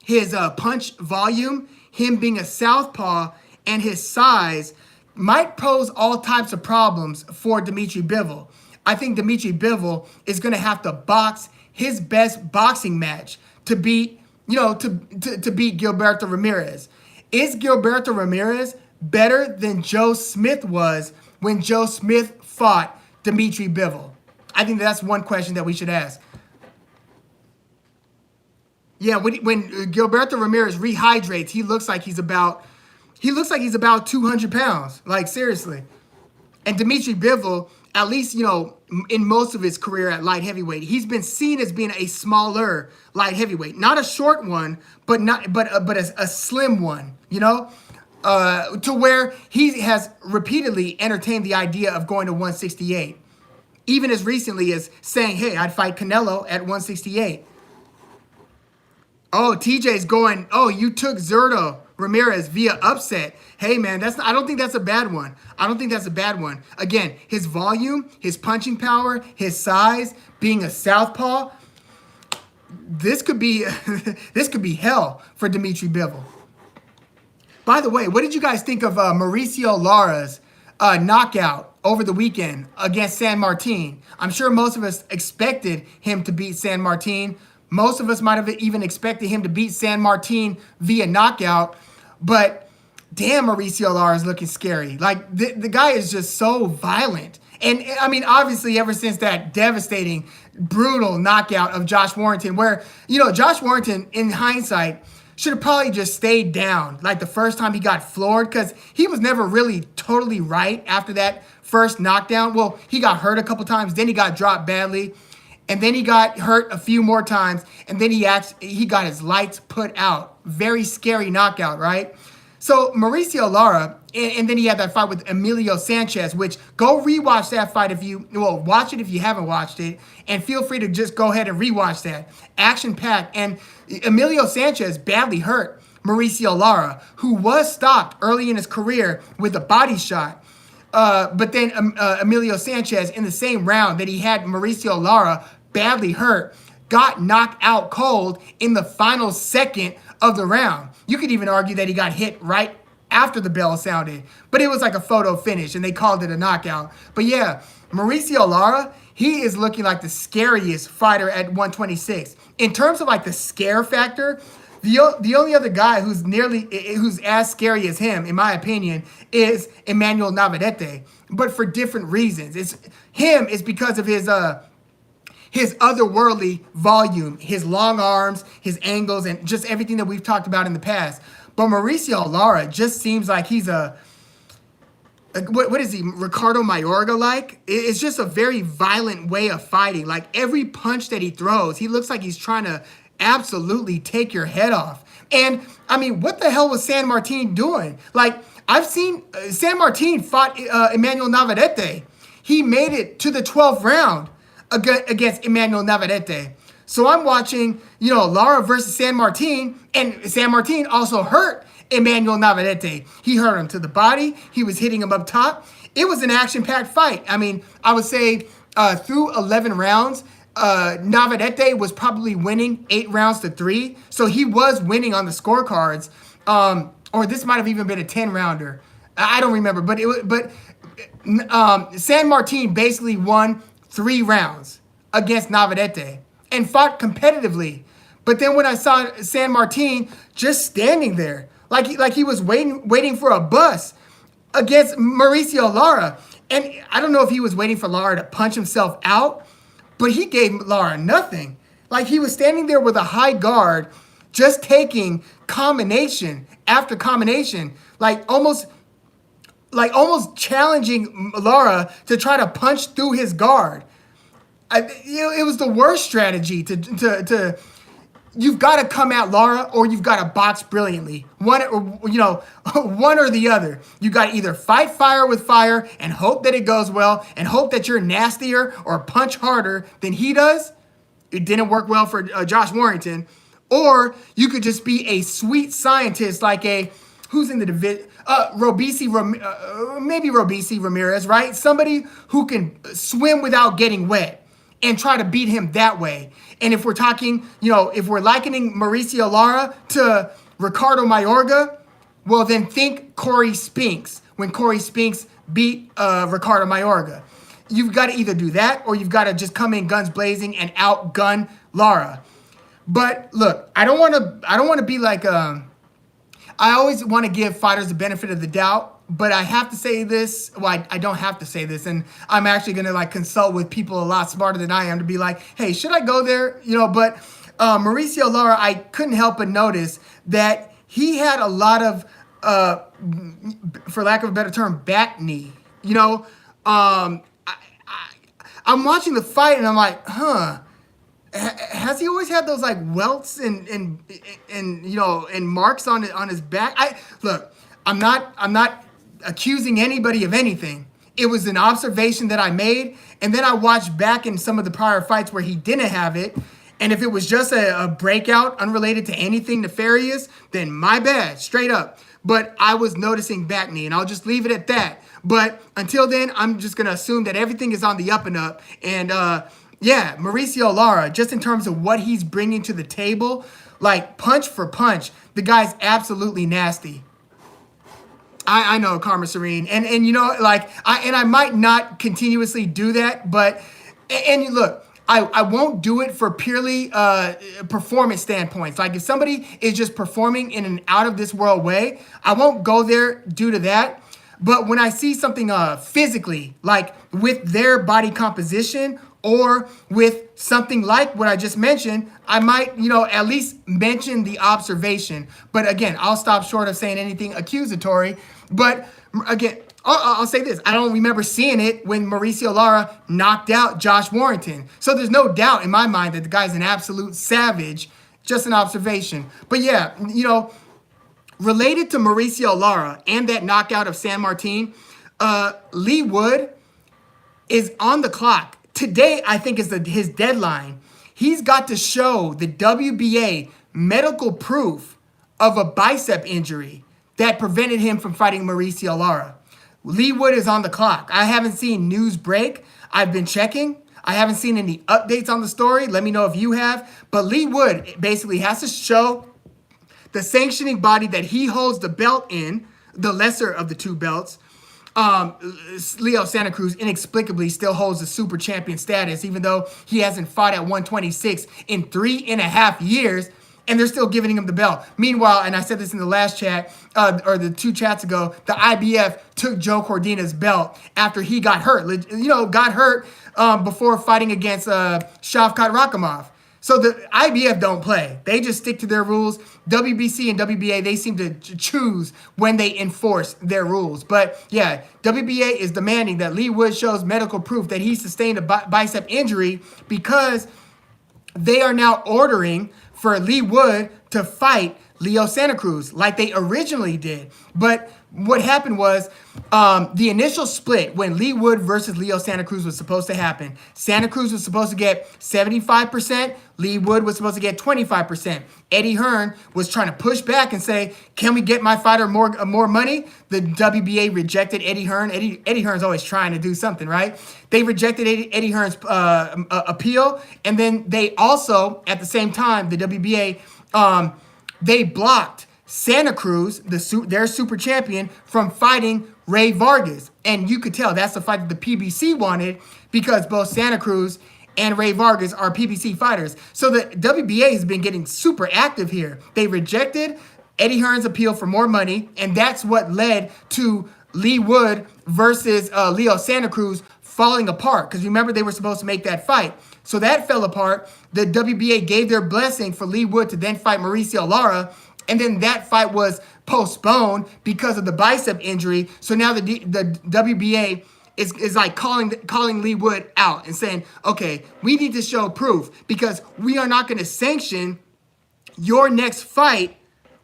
S1: his punch volume, him being a southpaw, and his size might pose all types of problems for Dimitri Bivol. I think Dimitri Bivol is going to have to box his best boxing match to beat, to beat Gilberto Ramirez. Is Gilberto Ramirez better than Joe Smith was when Joe Smith fought Dimitri Bivol? I think that's one question that we should ask. Yeah, when Gilberto Ramirez rehydrates, he looks like he's about 200 pounds. Like, seriously. And Dimitri Bivol, at least, in most of his career at light heavyweight, he's been seen as being a smaller light heavyweight. Not a short one, but a slim one, to where he has repeatedly entertained the idea of going to 168. Even as recently as saying, hey, I'd fight Canelo at 168. Oh, TJ's going, oh, you took Zurdo Ramirez via upset. Hey, man, I don't think that's a bad one. Again, his volume, his punching power, his size, being a southpaw, this could be hell for Dimitri Bivol. By the way, what did you guys think of Mauricio Lara's knockout over the weekend against Sanmartin? I'm sure most of us expected him to beat Sanmartin. Most of us might have even expected him to beat Sanmartin via knockout, but damn, Mauricio Lara is looking scary. Like, the guy is just so violent. And, I mean, obviously, ever since that devastating, brutal knockout of Josh Warrington, where, Josh Warrington, in hindsight, should have probably just stayed down, like the first time he got floored, because he was never really totally right after that first knockdown. Well, he got hurt a couple times, then he got dropped badly. And then he got hurt a few more times, and then he got his lights put out. Very scary knockout, right? So Mauricio Lara, and then he had that fight with Emilio Sanchez, which go rewatch that fight watch it if you haven't watched it, and feel free to just go ahead and rewatch that. Action-packed, and Emilio Sanchez badly hurt Mauricio Lara, who was stopped early in his career with a body shot. But then Emilio Sanchez, in the same round that he had Mauricio Lara badly hurt, got knocked out cold in the final second of the round. You could even argue that he got hit right after the bell sounded. But it was like a photo finish, and they called it a knockout. But yeah, Mauricio Lara, he is looking like the scariest fighter at 126. In terms of like the scare factor, the only other guy who's as scary as him, in my opinion, is Emmanuel Navarrete. But for different reasons. It's because of his otherworldly volume, his long arms, his angles, and just everything that we've talked about in the past. But Mauricio Lara just seems like he's what is he, Ricardo Mayorga like? It's just a very violent way of fighting. Like every punch that he throws, he looks like he's trying to absolutely take your head off. And I mean, what the hell was Sanmartin doing? Like I've seen Sanmartin fought Emmanuel Navarrete. He made it to the 12th round against Emmanuel Navarrete. So I'm watching, Lara versus Sanmartin, and Sanmartin also hurt Emmanuel Navarrete. He hurt him to the body. He was hitting him up top. It was an action-packed fight. I mean, I would say through 11 rounds, Navarrete was probably winning 8 rounds to 3. So he was winning on the scorecards. Or this might have even been a 10-rounder. I don't remember. But Sanmartin basically won 3 rounds against Navarrete and fought competitively. But then when I saw Sanmartin just standing there, like he was waiting for a bus against Mauricio Lara. And I don't know if he was waiting for Lara to punch himself out, but he gave Lara nothing. Like he was standing there with a high guard, just taking combination after combination, like almost challenging Lara to try to punch through his guard. It was the worst strategy to you've got to come at Lara or you've got to box brilliantly. One or the other. You got to either fight fire with fire and hope that it goes well and hope that you're nastier or punch harder than he does. It didn't work well for Josh Warrington. Or you could just be a sweet scientist like who's in the division? Maybe Robeisy Ramirez, right? Somebody who can swim without getting wet and try to beat him that way. And if we're talking, if we're likening Mauricio Lara to Ricardo Mayorga, well, then think Corey Spinks when Corey Spinks beat Ricardo Mayorga. You've got to either do that or you've got to just come in guns blazing and outgun Lara. But look, I don't want to be like I always want to give fighters the benefit of the doubt. But I have to say this. Well, I don't have to say this, and I'm actually gonna consult with people a lot smarter than I am to be like, hey, should I go there? But Mauricio Lara, I couldn't help but notice that he had a lot of, for lack of a better term, back knee. I'm watching the fight and I'm like, has he always had those welts and marks on his back? I'm not accusing anybody of anything. It was an observation that I made, and then I watched back in some of the prior fights where he didn't have it, and if it was just a breakout unrelated to anything nefarious, then my bad, straight up. But I was noticing back knee, and I'll just leave it at that. But until then, I'm just going to assume that everything is on the up and up, and Mauricio Lara, just in terms of what he's bringing to the table, punch for punch, the guy's absolutely nasty. I know, Karma Serene, and I might not continuously do that, but look, I won't do it for purely performance standpoints. Like if somebody is just performing in an out of this world way, I won't go there due to that. But when I see something physically, like with their body composition or with something like what I just mentioned, I might, at least mention the observation. But again, I'll stop short of saying anything accusatory. But again, I'll say this. I don't remember seeing it when Mauricio Lara knocked out Josh Warrington. So there's no doubt in my mind that the guy's an absolute savage. Just an observation. But yeah, related to Mauricio Lara and that knockout of Sanmartin, Leigh Wood is on the clock. Today, I think, is his deadline. He's got to show the WBA medical proof of a bicep injury that prevented him from fighting Mauricio Lara. Leigh Wood is on the clock. I haven't seen news break. I've been checking. I haven't seen any updates on the story. Let me know if you have. But Leigh Wood basically has to show the sanctioning body that he holds the belt in, the lesser of the two belts. Leo Santa Cruz inexplicably still holds the super champion status, even though he hasn't fought at 126 in 3.5 years, and they're still giving him the belt. Meanwhile, and I said this in the last chat, or the 2 chats ago, the IBF took Joe Cordina's belt after he got hurt. Got hurt before fighting against Shavkat Rakhimov. So the IBF don't play. They just stick to their rules. WBC and WBA, they seem to choose when they enforce their rules. But yeah, WBA is demanding that Leigh Wood shows medical proof that he sustained a bicep injury, because they are now ordering for Leigh Wood to fight Leo Santa Cruz like they originally did. But what happened was the initial split when Leigh Wood versus Leo Santa Cruz was supposed to happen. Santa Cruz was supposed to get 75%. Leigh Wood was supposed to get 25%. Eddie Hearn was trying to push back and say, can we get my fighter more money? The WBA rejected Eddie Hearn. Eddie Hearn's always trying to do something, right? They rejected Eddie Hearn's appeal. And then they also, at the same time, the WBA, they blocked Santa Cruz, their super champion, from fighting Ray Vargas. And you could tell that's the fight that the PBC wanted, because both Santa Cruz and Ray Vargas are PBC fighters. So the WBA has been getting super active here. They rejected Eddie Hearn's appeal for more money, and that's what led to Leigh Wood versus Leo Santa Cruz falling apart. Because remember, they were supposed to make that fight. So that fell apart. The WBA gave their blessing for Leigh Wood to then fight Mauricio Lara, and then that fight was postponed because of the bicep injury. So now the WBA is like calling Leigh Wood out and saying, okay, we need to show proof, because we are not going to sanction your next fight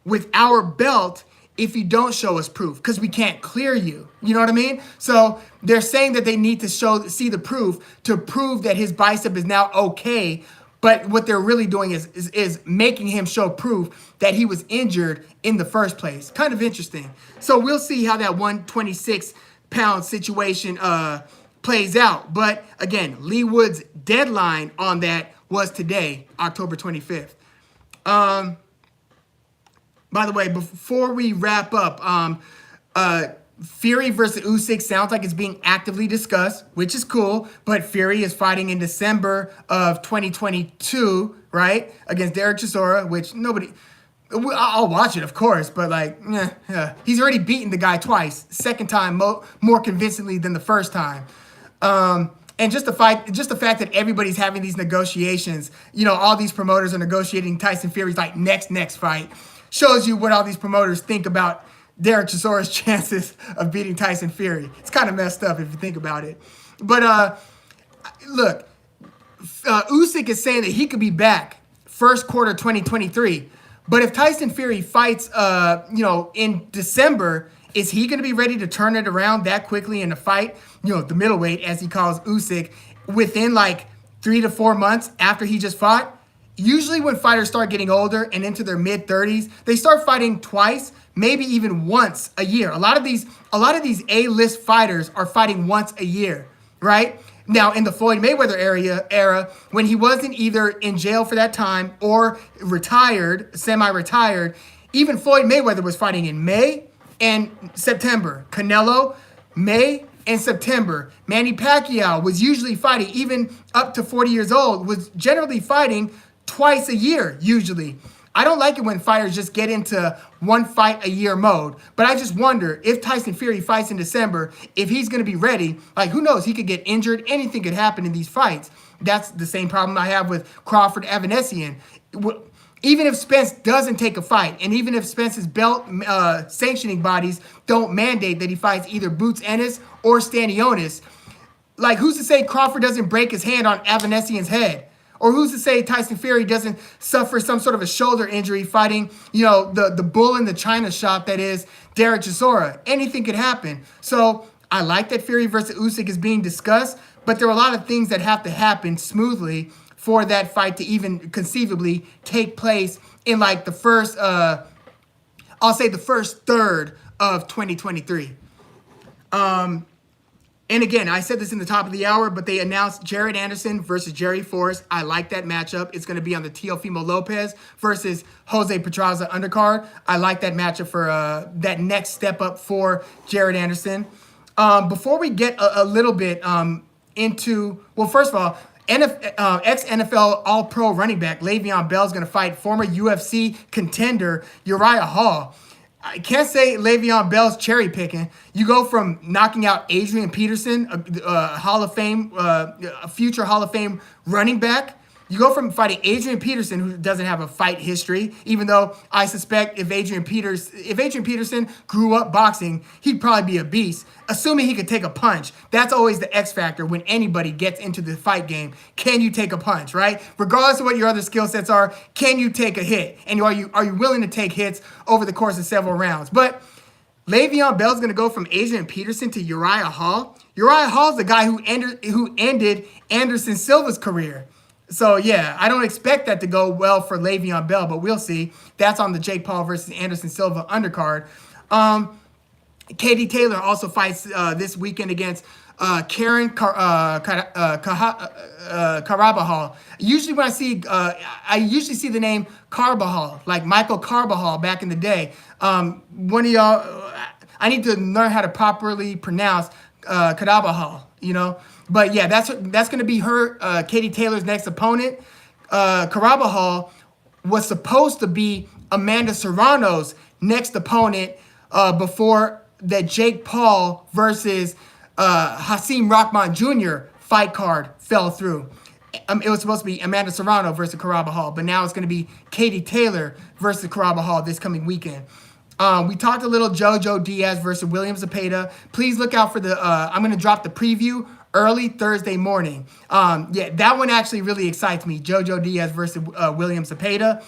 S1: with our belt if you don't show us proof, because we can't clear you. You know what I mean? So they're saying that they need to see the proof to prove that his bicep is now okay. But what they're really doing is making him show proof that he was injured in the first place. Kind of interesting. So we'll see how that 126-pound situation plays out. But again, Leigh Wood's deadline on that was today, October 25th. By the way, before we wrap up, Fury versus Usyk sounds like it's being actively discussed, which is cool. But Fury is fighting in December of 2022, right? Against Derek Chisora, which nobody... I'll watch it, of course, but like, he's already beaten the guy twice. Second time more convincingly than the first time. And just the fact that everybody's having these negotiations, all these promoters are negotiating Tyson Fury's like next fight, shows you what all these promoters think about Derek Chisora's chances of beating Tyson Fury. It's kind of messed up if you think about it. But look, Usyk is saying that he could be back first quarter 2023. But if Tyson Fury fights, in December, is he going to be ready to turn it around that quickly in a fight? The middleweight, as he calls Usyk, within like 3 to 4 months after he just fought? Usually when fighters start getting older and into their mid-30s, they start fighting twice, maybe even once a year. A lot of these A-list fighters are fighting once a year, right? Now, in the Floyd Mayweather era, when he wasn't either in jail for that time or retired, semi-retired, even Floyd Mayweather was fighting in May and September. Canelo, May and September. Manny Pacquiao was usually fighting, even up to 40 years old, was generally fighting twice a year, usually. I don't like it when fighters just get into one fight a year mode, but I just wonder if Tyson Fury fights in December, if he's going to be ready. Like, who knows? He could get injured. Anything could happen in these fights. That's the same problem I have with Crawford Avanesyan. Even if Spence doesn't take a fight, and even if Spence's belt sanctioning bodies don't mandate that he fights either Boots Ennis or Stanionis, like, who's to say Crawford doesn't break his hand on Avanesyan's head? Or who's to say Tyson Fury doesn't suffer some sort of a shoulder injury fighting, the bull in the china shop that is Derek Chisora? Anything could happen. So I like that Fury versus Usyk is being discussed, but there are a lot of things that have to happen smoothly for that fight to even conceivably take place in like the first, I'll say the first third of 2023. And again, I said this in the top of the hour, but they announced Jared Anderson versus Jerry Forrest. I like that matchup. It's going to be on the Teofimo Lopez versus Jose Pedraza undercard. I like that matchup for that next step up for Jared Anderson. Before we get a little bit into, well, first of all, ex-NFL All-Pro running back Le'Veon Bell is going to fight former UFC contender Uriah Hall. I can't say Le'Veon Bell's cherry picking. You go from knocking out Adrian Peterson, a Hall of Fame, a future Hall of Fame running back. You go from fighting Adrian Peterson, who doesn't have a fight history, even though I suspect if Adrian Peterson grew up boxing, he'd probably be a beast, assuming he could take a punch. That's always the X factor when anybody gets into the fight game. Can you take a punch, right? Regardless of what your other skill sets are, can you take a hit? And are you willing to take hits over the course of several rounds? But Le'Veon Bell's going to go from Adrian Peterson to Uriah Hall. Uriah Hall's the guy who ended Anderson Silva's career. So, yeah, I don't expect that to go well for Le'Veon Bell, but we'll see. That's on the Jake Paul versus Anderson Silva undercard. Katie Taylor also fights this weekend against Karen Carabajal. Usually when I usually see the name Carabajal, like Michael Carabajal back in the day. One of y'all, I need to learn how to properly pronounce Carabajal, you know. But yeah, that's going to be her, Katie Taylor's next opponent. Carabajal was supposed to be Amanda Serrano's next opponent before that Jake Paul versus Hasim Rahman Jr. fight card fell through. It was supposed to be Amanda Serrano versus Carabajal, but now it's going to be Katie Taylor versus Carabajal this coming weekend. We talked a little JoJo Diaz versus William Zepeda. Please look out for the, I'm going to drop the preview early Thursday morning. Yeah, that one actually really excites me. JoJo Diaz versus William Zepeda.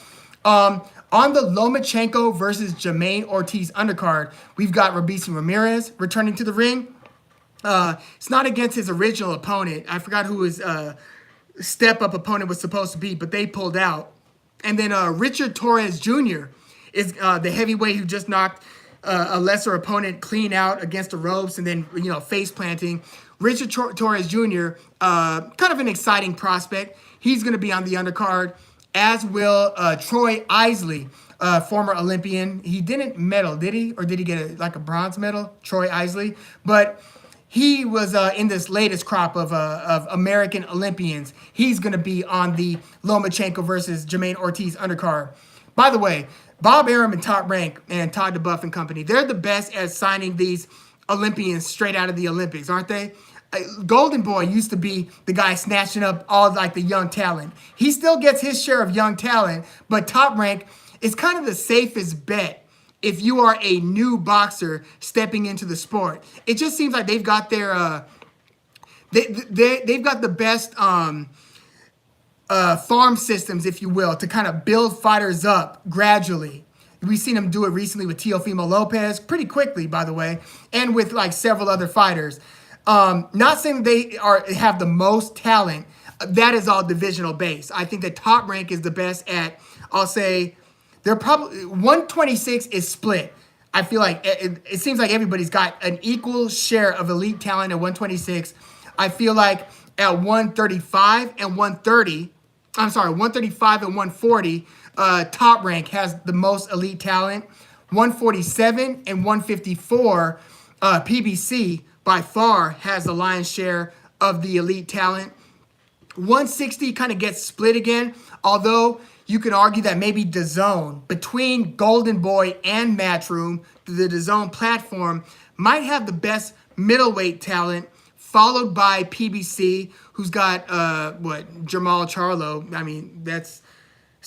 S1: On the Lomachenko versus Jermaine Ortiz undercard, we've got Robeisy Ramirez returning to the ring. It's not against his original opponent. I forgot who his step-up opponent was supposed to be, but they pulled out. And then Richard Torrez Jr. is the heavyweight who just knocked a lesser opponent clean out against the ropes and then, face planting. Richard Torrez Jr., kind of an exciting prospect. He's going to be on the undercard, as will Troy Isley, former Olympian. He didn't medal, did he? Or did he get a bronze medal? Troy Isley. But he was in this latest crop of American Olympians. He's going to be on the Lomachenko versus Jermaine Ortiz undercard. By the way, Bob Arum and Top Rank and Todd DeBuff and company, they're the best at signing these Olympians straight out of the Olympics, aren't they? Golden Boy used to be the guy snatching up all the young talent. He still gets his share of young talent, but Top Rank is kind of the safest bet if you are a new boxer stepping into the sport. It just seems like they've got their they've got the best farm systems, if you will, to kind of build fighters up gradually. We've seen them do it recently with Teofimo Lopez, pretty quickly, by the way, and with several other fighters. Not saying they have the most talent. That is all divisional based. I think that Top Rank is the best at, I'll say, they're probably 126 is split. I feel like it seems like everybody's got an equal share of elite talent at 126. I feel like at 135 and 130, 135 and 140, Top Rank has the most elite talent. 147 and 154, PBC by far has the lion's share of the elite talent. 160 kind of gets split again, although you could argue that maybe DAZN, between Golden Boy and Matchroom, the DAZN platform, might have the best middleweight talent, followed by PBC, who's got, Jamal Charlo. I mean, that's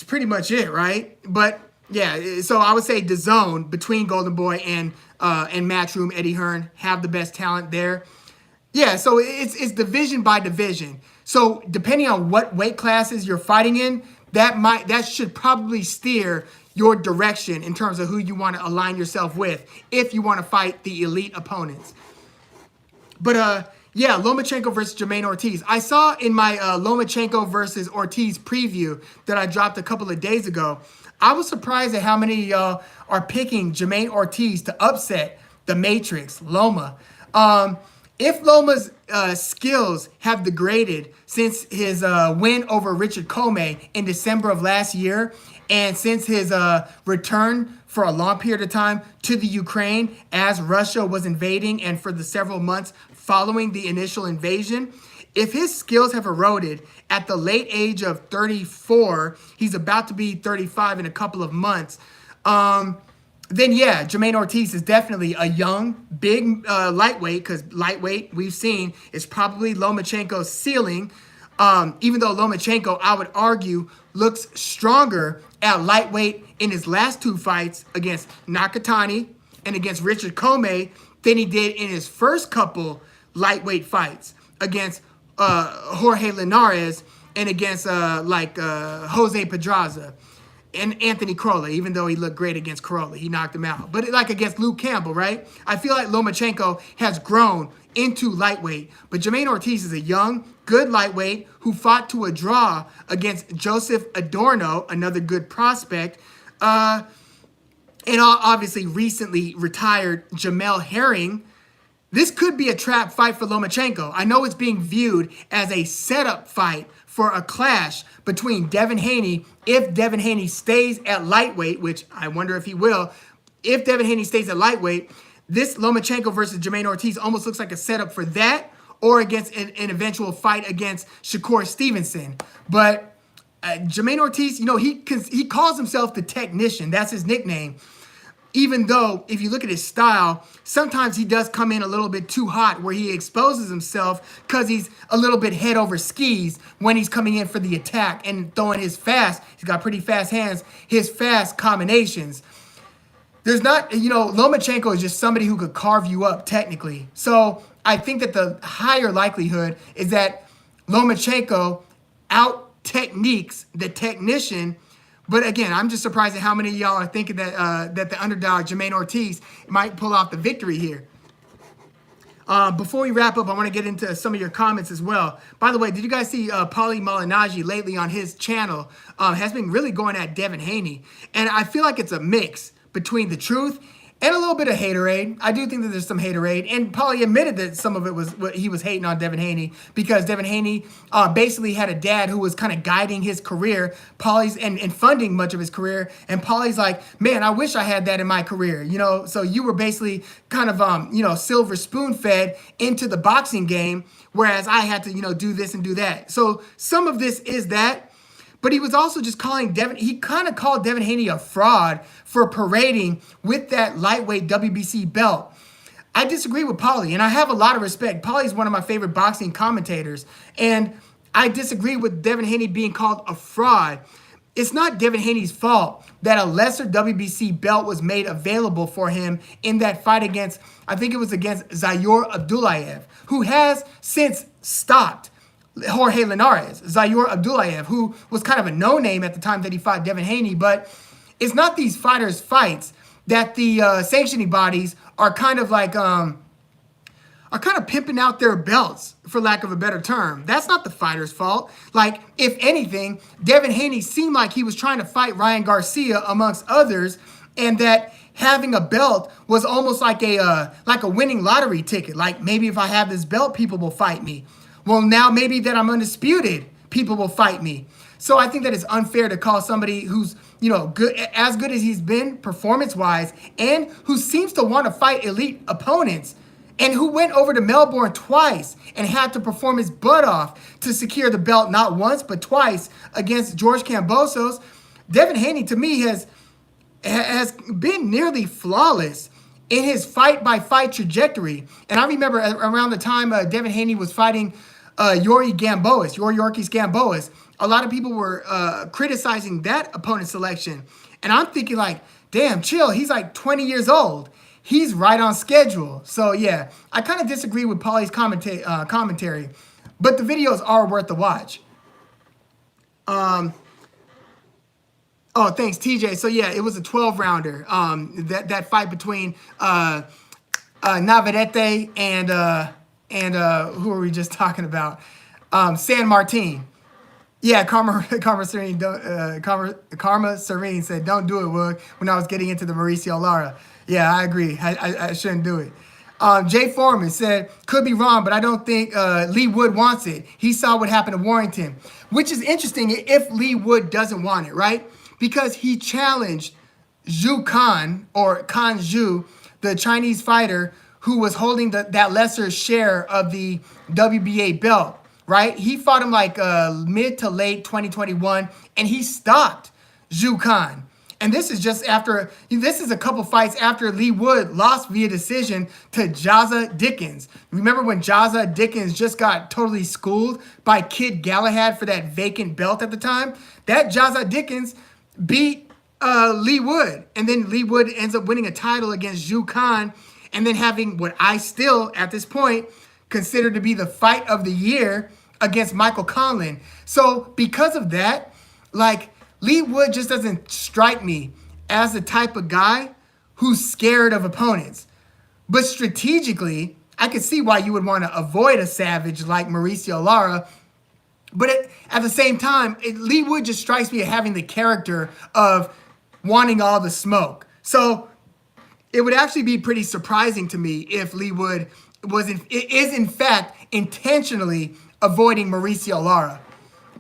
S1: pretty much it, right? But, yeah, so I would say DAZN, between Golden Boy and Matchroom, Eddie Hearn, have the best talent there. Yeah, so it's division by division. So depending on what weight classes you're fighting in, that should probably steer your direction in terms of who you want to align yourself with if you want to fight the elite opponents. But yeah, Lomachenko versus Jermaine Ortiz. I saw in my Lomachenko versus Ortiz preview that I dropped a couple of days ago, I was surprised at how many of y'all are picking Jermaine Ortiz to upset the Matrix, Loma. if Loma's skills have degraded since his win over Richard Comey in December of last year, and since his return for a long period of time to the Ukraine as Russia was invading and for the several months following the initial invasion, if his skills have eroded at the late age of 34, he's about to be 35 in a couple of months, then yeah, Jermaine Ortiz is definitely a young, big lightweight, because lightweight, we've seen, is probably Lomachenko's ceiling. Even though Lomachenko, I would argue, looks stronger at lightweight in his last two fights against Nakatani and against Richard Comey than he did in his first couple lightweight fights against Jorge Linares and against Jose Pedraza and Anthony Crolla, even though he looked great against Crolla. He knocked him out. But like against Luke Campbell, right? I feel like Lomachenko has grown into lightweight. But Jermaine Ortiz is a young, good lightweight who fought to a draw against Joseph Adorno, another good prospect. And obviously recently retired Jamel Herring. This could be a trap fight for Lomachenko. I know it's being viewed as a setup fight for a clash between Devin Haney, if Devin Haney stays at lightweight, which I wonder if he will. If Devin Haney stays at lightweight, this Lomachenko versus Jermaine Ortiz almost looks like a setup for that, or against an eventual fight against Shakur Stevenson. But Jermaine Ortiz, you know, he calls himself the technician. That's his nickname. Even though, if you look at his style, sometimes he does come in a little bit too hot where he exposes himself because he's a little bit head over skis when he's coming in for the attack and throwing his fast. He's got pretty fast hands, his fast combinations. There's not, you know, Lomachenko is just somebody who could carve you up technically. So I think that the higher likelihood is that Lomachenko out-techniques the technician. But again, I'm just surprised at how many of y'all are thinking that that the underdog, Jermaine Ortiz, might pull off the victory here. Before we wrap up, I want to get into some of your comments as well. By the way, did you guys see Paulie Malignaggi lately on his channel has been really going at Devin Haney? And I feel like it's a mix between the truth and a little bit of haterade. I do think that there's some haterade. And Paulie admitted that some of it was what he was hating on Devin Haney because Devin Haney basically had a dad who was kind of guiding his career, Paulie's and funding much of his career. And Paulie's like, man, I wish I had that in my career. You know, so you were basically kind of, you know, silver spoon fed into the boxing game, whereas I had to, you know, do this and do that. So some of this is that. But he was also just calling he kind of called Devin Haney a fraud for parading with that lightweight WBC belt. I disagree with Paulie, and I have a lot of respect. Paulie's one of my favorite boxing commentators, and I disagree with Devin Haney being called a fraud. It's not Devin Haney's fault that a lesser WBC belt was made available for him in that fight against, I think it was against Zayor Abdullayev, who has since stopped Jorge Linares, Zayor Abdullayev, who was kind of a no-name at the time that he fought Devin Haney. But it's not these fighters' fights that the sanctioning bodies are kind of like are kind of pimping out their belts, for lack of a better term. That's not the fighter's fault. Like, if anything, Devin Haney seemed like he was trying to fight Ryan Garcia amongst others, and that having a belt was almost like a winning lottery ticket. Like, maybe if I have this belt, people will fight me. Well, now maybe that I'm undisputed, people will fight me. So I think that it's unfair to call somebody who's, you know, as good as he's been performance-wise, and who seems to want to fight elite opponents, and who went over to Melbourne twice and had to perform his butt off to secure the belt not once but twice against George Kambosos. Devin Haney, to me, has been nearly flawless in his fight-by-fight trajectory. And I remember around the time Devin Haney was fighting Yorkis Gamboas, a lot of people were criticizing that opponent selection. And I'm thinking like, damn, chill, he's like 20 years old. He's right on schedule. So yeah, I kind of disagree with Paulie's commentary, but the videos are worth the watch. Oh, thanks, TJ. So yeah, it was a 12-rounder. That fight between Navarrete and who were we just talking about? Sanmartin. Yeah, Karma Serene said, "Don't do it, Woog." When I was getting into the Mauricio Lara. Yeah, I agree. I shouldn't do it. Jay Foreman said, could be wrong, but I don't think Leigh Wood wants it. He saw what happened to Warrington, which is interesting if Leigh Wood doesn't want it, right? Because he challenged Zhu Kan, or Kan Zhu, the Chinese fighter who was holding that lesser share of the WBA belt, right? He fought him like mid to late 2021, and he stopped Zhu Kan. And this is just after, this is a couple fights after Leigh Wood lost via decision to Jaza Dickens. Remember when Jaza Dickens just got totally schooled by Kid Galahad for that vacant belt at the time? That Jaza Dickens beat Leigh Wood. And then Leigh Wood ends up winning a title against Zhu Kan, and then having what I still, at this point, consider to be the fight of the year against Michael Conlan. So because of that, like, Leigh Wood just doesn't strike me as the type of guy who's scared of opponents. But strategically, I could see why you would want to avoid a savage like Mauricio Lara. But at the same time, Leigh Wood just strikes me as having the character of wanting all the smoke. So it would actually be pretty surprising to me if Leigh Wood is in fact intentionally avoiding Mauricio Lara.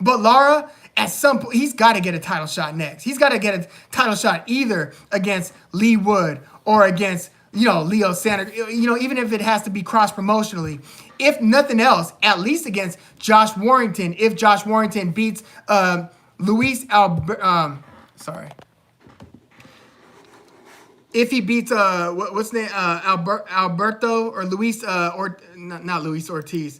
S1: But Lara, at some point, he's got to get a title shot next. He's got to get a title shot either against Leigh Wood or against, Leo Santa, even if it has to be cross-promotionally. If nothing else, at least against Josh Warrington, if Josh Warrington beats if he beats what's the name, Alberto or Luis or not Luis Ortiz.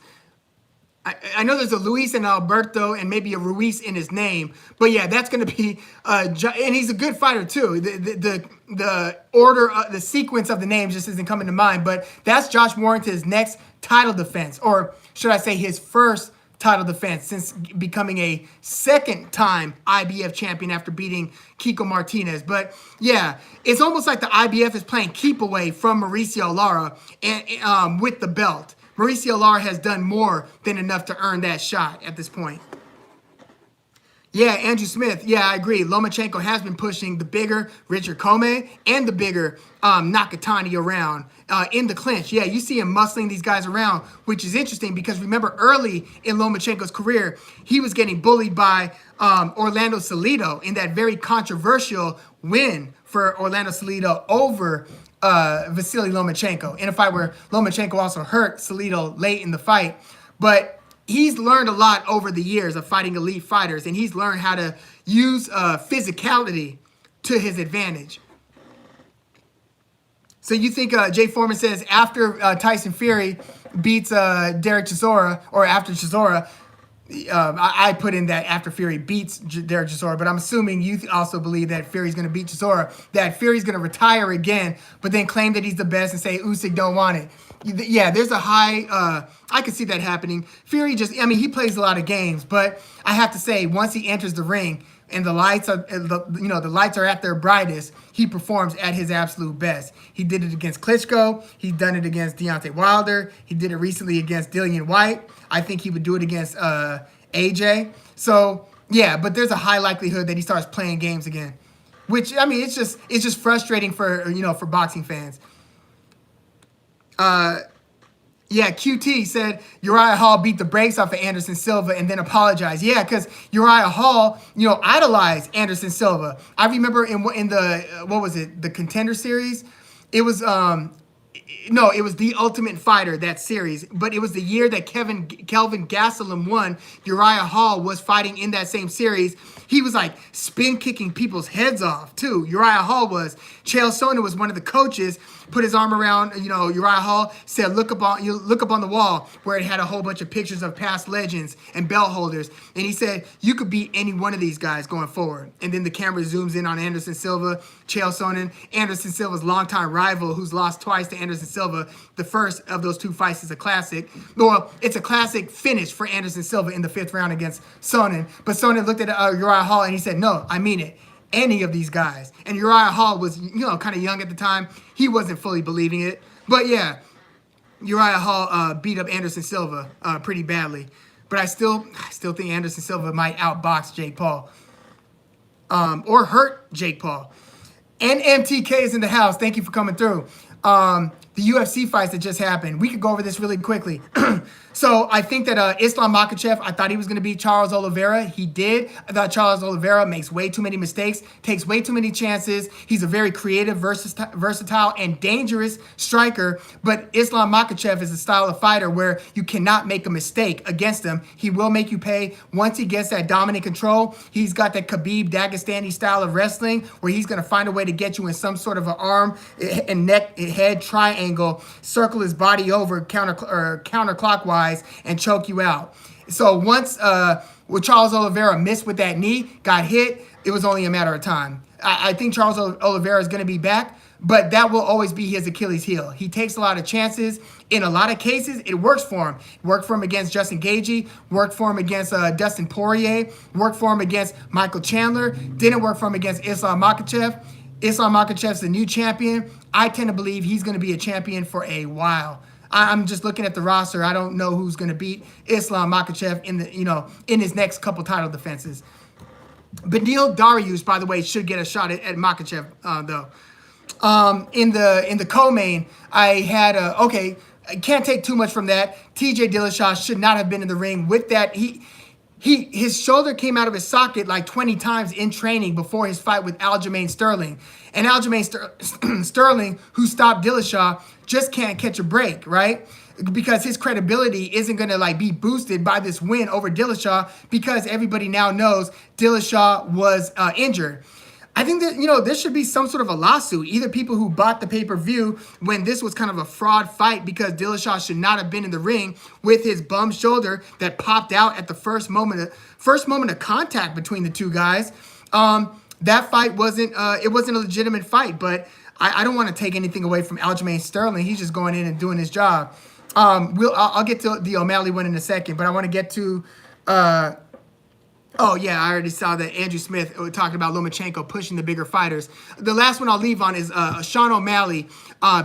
S1: I know there's a Luis and Alberto and maybe a Ruiz in his name, but yeah, that's going to be and he's a good fighter too. The order, the sequence of the names just isn't coming to mind, but that's Josh Warrington's next title defense, or should I say his first title defense since becoming a second-time IBF champion after beating Kiko Martinez. But yeah, it's almost like the IBF is playing keep away from Mauricio Lara and with the belt. Mauricio Lara has done more than enough to earn that shot at this point. Yeah, Andrew Smith. Yeah, I agree. Lomachenko has been pushing the bigger Richard Comey and the bigger Nakatani around in the clinch. Yeah, you see him muscling these guys around, which is interesting because remember early in Lomachenko's career, he was getting bullied by Orlando Salido in that very controversial win for Orlando Salido over Vasily Lomachenko. In a fight where Lomachenko also hurt Salido late in the fight. But he's learned a lot over the years of fighting elite fighters, and he's learned how to use physicality to his advantage. So you think Jay Foreman says after Tyson Fury beats Derek Chisora, or after Chisora, I put in that after Fury beats Derek Chisora, but I'm assuming you also believe that Fury's going to beat Chisora, that Fury's going to retire again, but then claim that he's the best and say Usyk don't want it. Yeah, there's a high, I could see that happening. Fury he plays a lot of games, but I have to say, once he enters the ring and the lights are, the lights are at their brightest, he performs at his absolute best. He did it against Klitschko. He's done it against Deontay Wilder. He did it recently against Dillian White. I think he would do it against AJ. So yeah, but there's a high likelihood that he starts playing games again, which it's just frustrating for for boxing fans. Yeah, QT said Uriah Hall beat the brakes off of Anderson Silva and then apologized. Yeah, because Uriah Hall, idolized Anderson Silva. I remember in the the Contender Series, it was it was The Ultimate Fighter, that series, but it was the year that Kelvin Gastelum won. Uriah Hall was fighting in that same series. He was like spin kicking people's heads off too. Uriah Hall was. Chael Sonnen was one of the coaches, put his arm around Uriah Hall, said look up on the wall where it had a whole bunch of pictures of past legends and belt holders, and he said you could beat any one of these guys going forward. And then the camera zooms in on Anderson Silva, Chael Sonnen, Anderson Silva's longtime rival who's lost twice to Anderson Silva. The first of those two fights is a classic. Well, it's a classic finish for Anderson Silva in the 5th round against Sonnen. But Sonnen looked at Uriah Hall and he said, no, I mean it. Any of these guys. And Uriah Hall was, kind of young at the time. He wasn't fully believing it. But yeah, Uriah Hall beat up Anderson Silva pretty badly. But I still think Anderson Silva might outbox Jake Paul. Or hurt Jake Paul. And MTK is in the house. Thank you for coming through. the UFC fights that just happened. We could go over this really quickly. So I think that Islam Makhachev, I thought he was going to beat Charles Oliveira. He did. I thought Charles Oliveira makes way too many mistakes, takes way too many chances. He's a very creative, versatile, and dangerous striker. But Islam Makhachev is a style of fighter where you cannot make a mistake against him. He will make you pay once he gets that dominant control. He's got that Khabib Dagestani style of wrestling where he's going to find a way to get you in some sort of an arm and neck, head triangle, circle his body over counterclockwise and choke you out. So once Charles Oliveira missed with that knee, got hit, it was only a matter of time. I think Charles Oliveira is going to be back, but that will always be his Achilles heel. He takes a lot of chances. In a lot of cases, it works for him. It worked for him against Justin Gaethje, worked for him against Dustin Poirier, worked for him against Michael Chandler, didn't work for him against Islam Makhachev. Islam Makhachev's the new champion. I tend to believe he's going to be a champion for a while. I'm just looking at the roster. I don't know who's going to beat Islam Makhachev in his next couple title defenses. Beneil Dariush, by the way, should get a shot at Makhachev though. In the co-main, I had okay. I can't take too much from that. TJ Dillashaw should not have been in the ring with that. His shoulder came out of his socket like 20 times in training before his fight with Aljamain Sterling. And Aljamain Sterling, who stopped Dillashaw, just can't catch a break, right? Because his credibility isn't going to be boosted by this win over Dillashaw because everybody now knows Dillashaw was injured. I think that, there should be some sort of a lawsuit. Either people who bought the pay-per-view when this was kind of a fraud fight because Dillashaw should not have been in the ring with his bum shoulder that popped out at the first moment of contact between the two guys. That fight wasn't a legitimate fight, but I don't want to take anything away from Aljamain Sterling. He's just going in and doing his job. I'll get to the O'Malley one in a second, but I want to get to oh, yeah, I already saw that Andrew Smith talking about Lomachenko pushing the bigger fighters. The last one I'll leave on is Sean O'Malley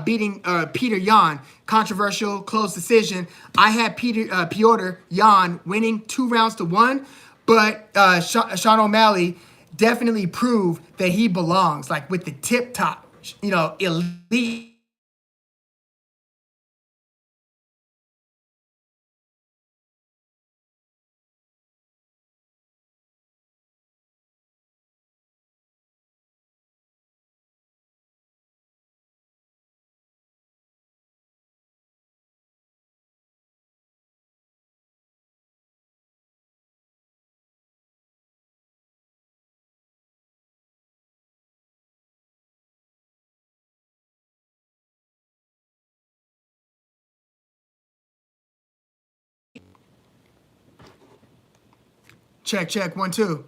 S1: beating Peter Yan. Controversial, close decision. I had Piotr Yan winning 2-1, but Sean O'Malley definitely proved that he belongs, with the tip-top, elite. Check, 1, 2.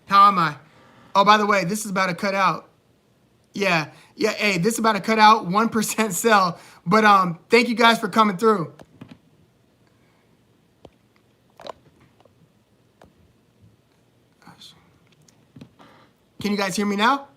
S1: How am I? Oh, by the way, this is about to cut out. Yeah, hey, this is about to cut out. 1% sell. But thank you guys for coming through. Can you guys hear me now?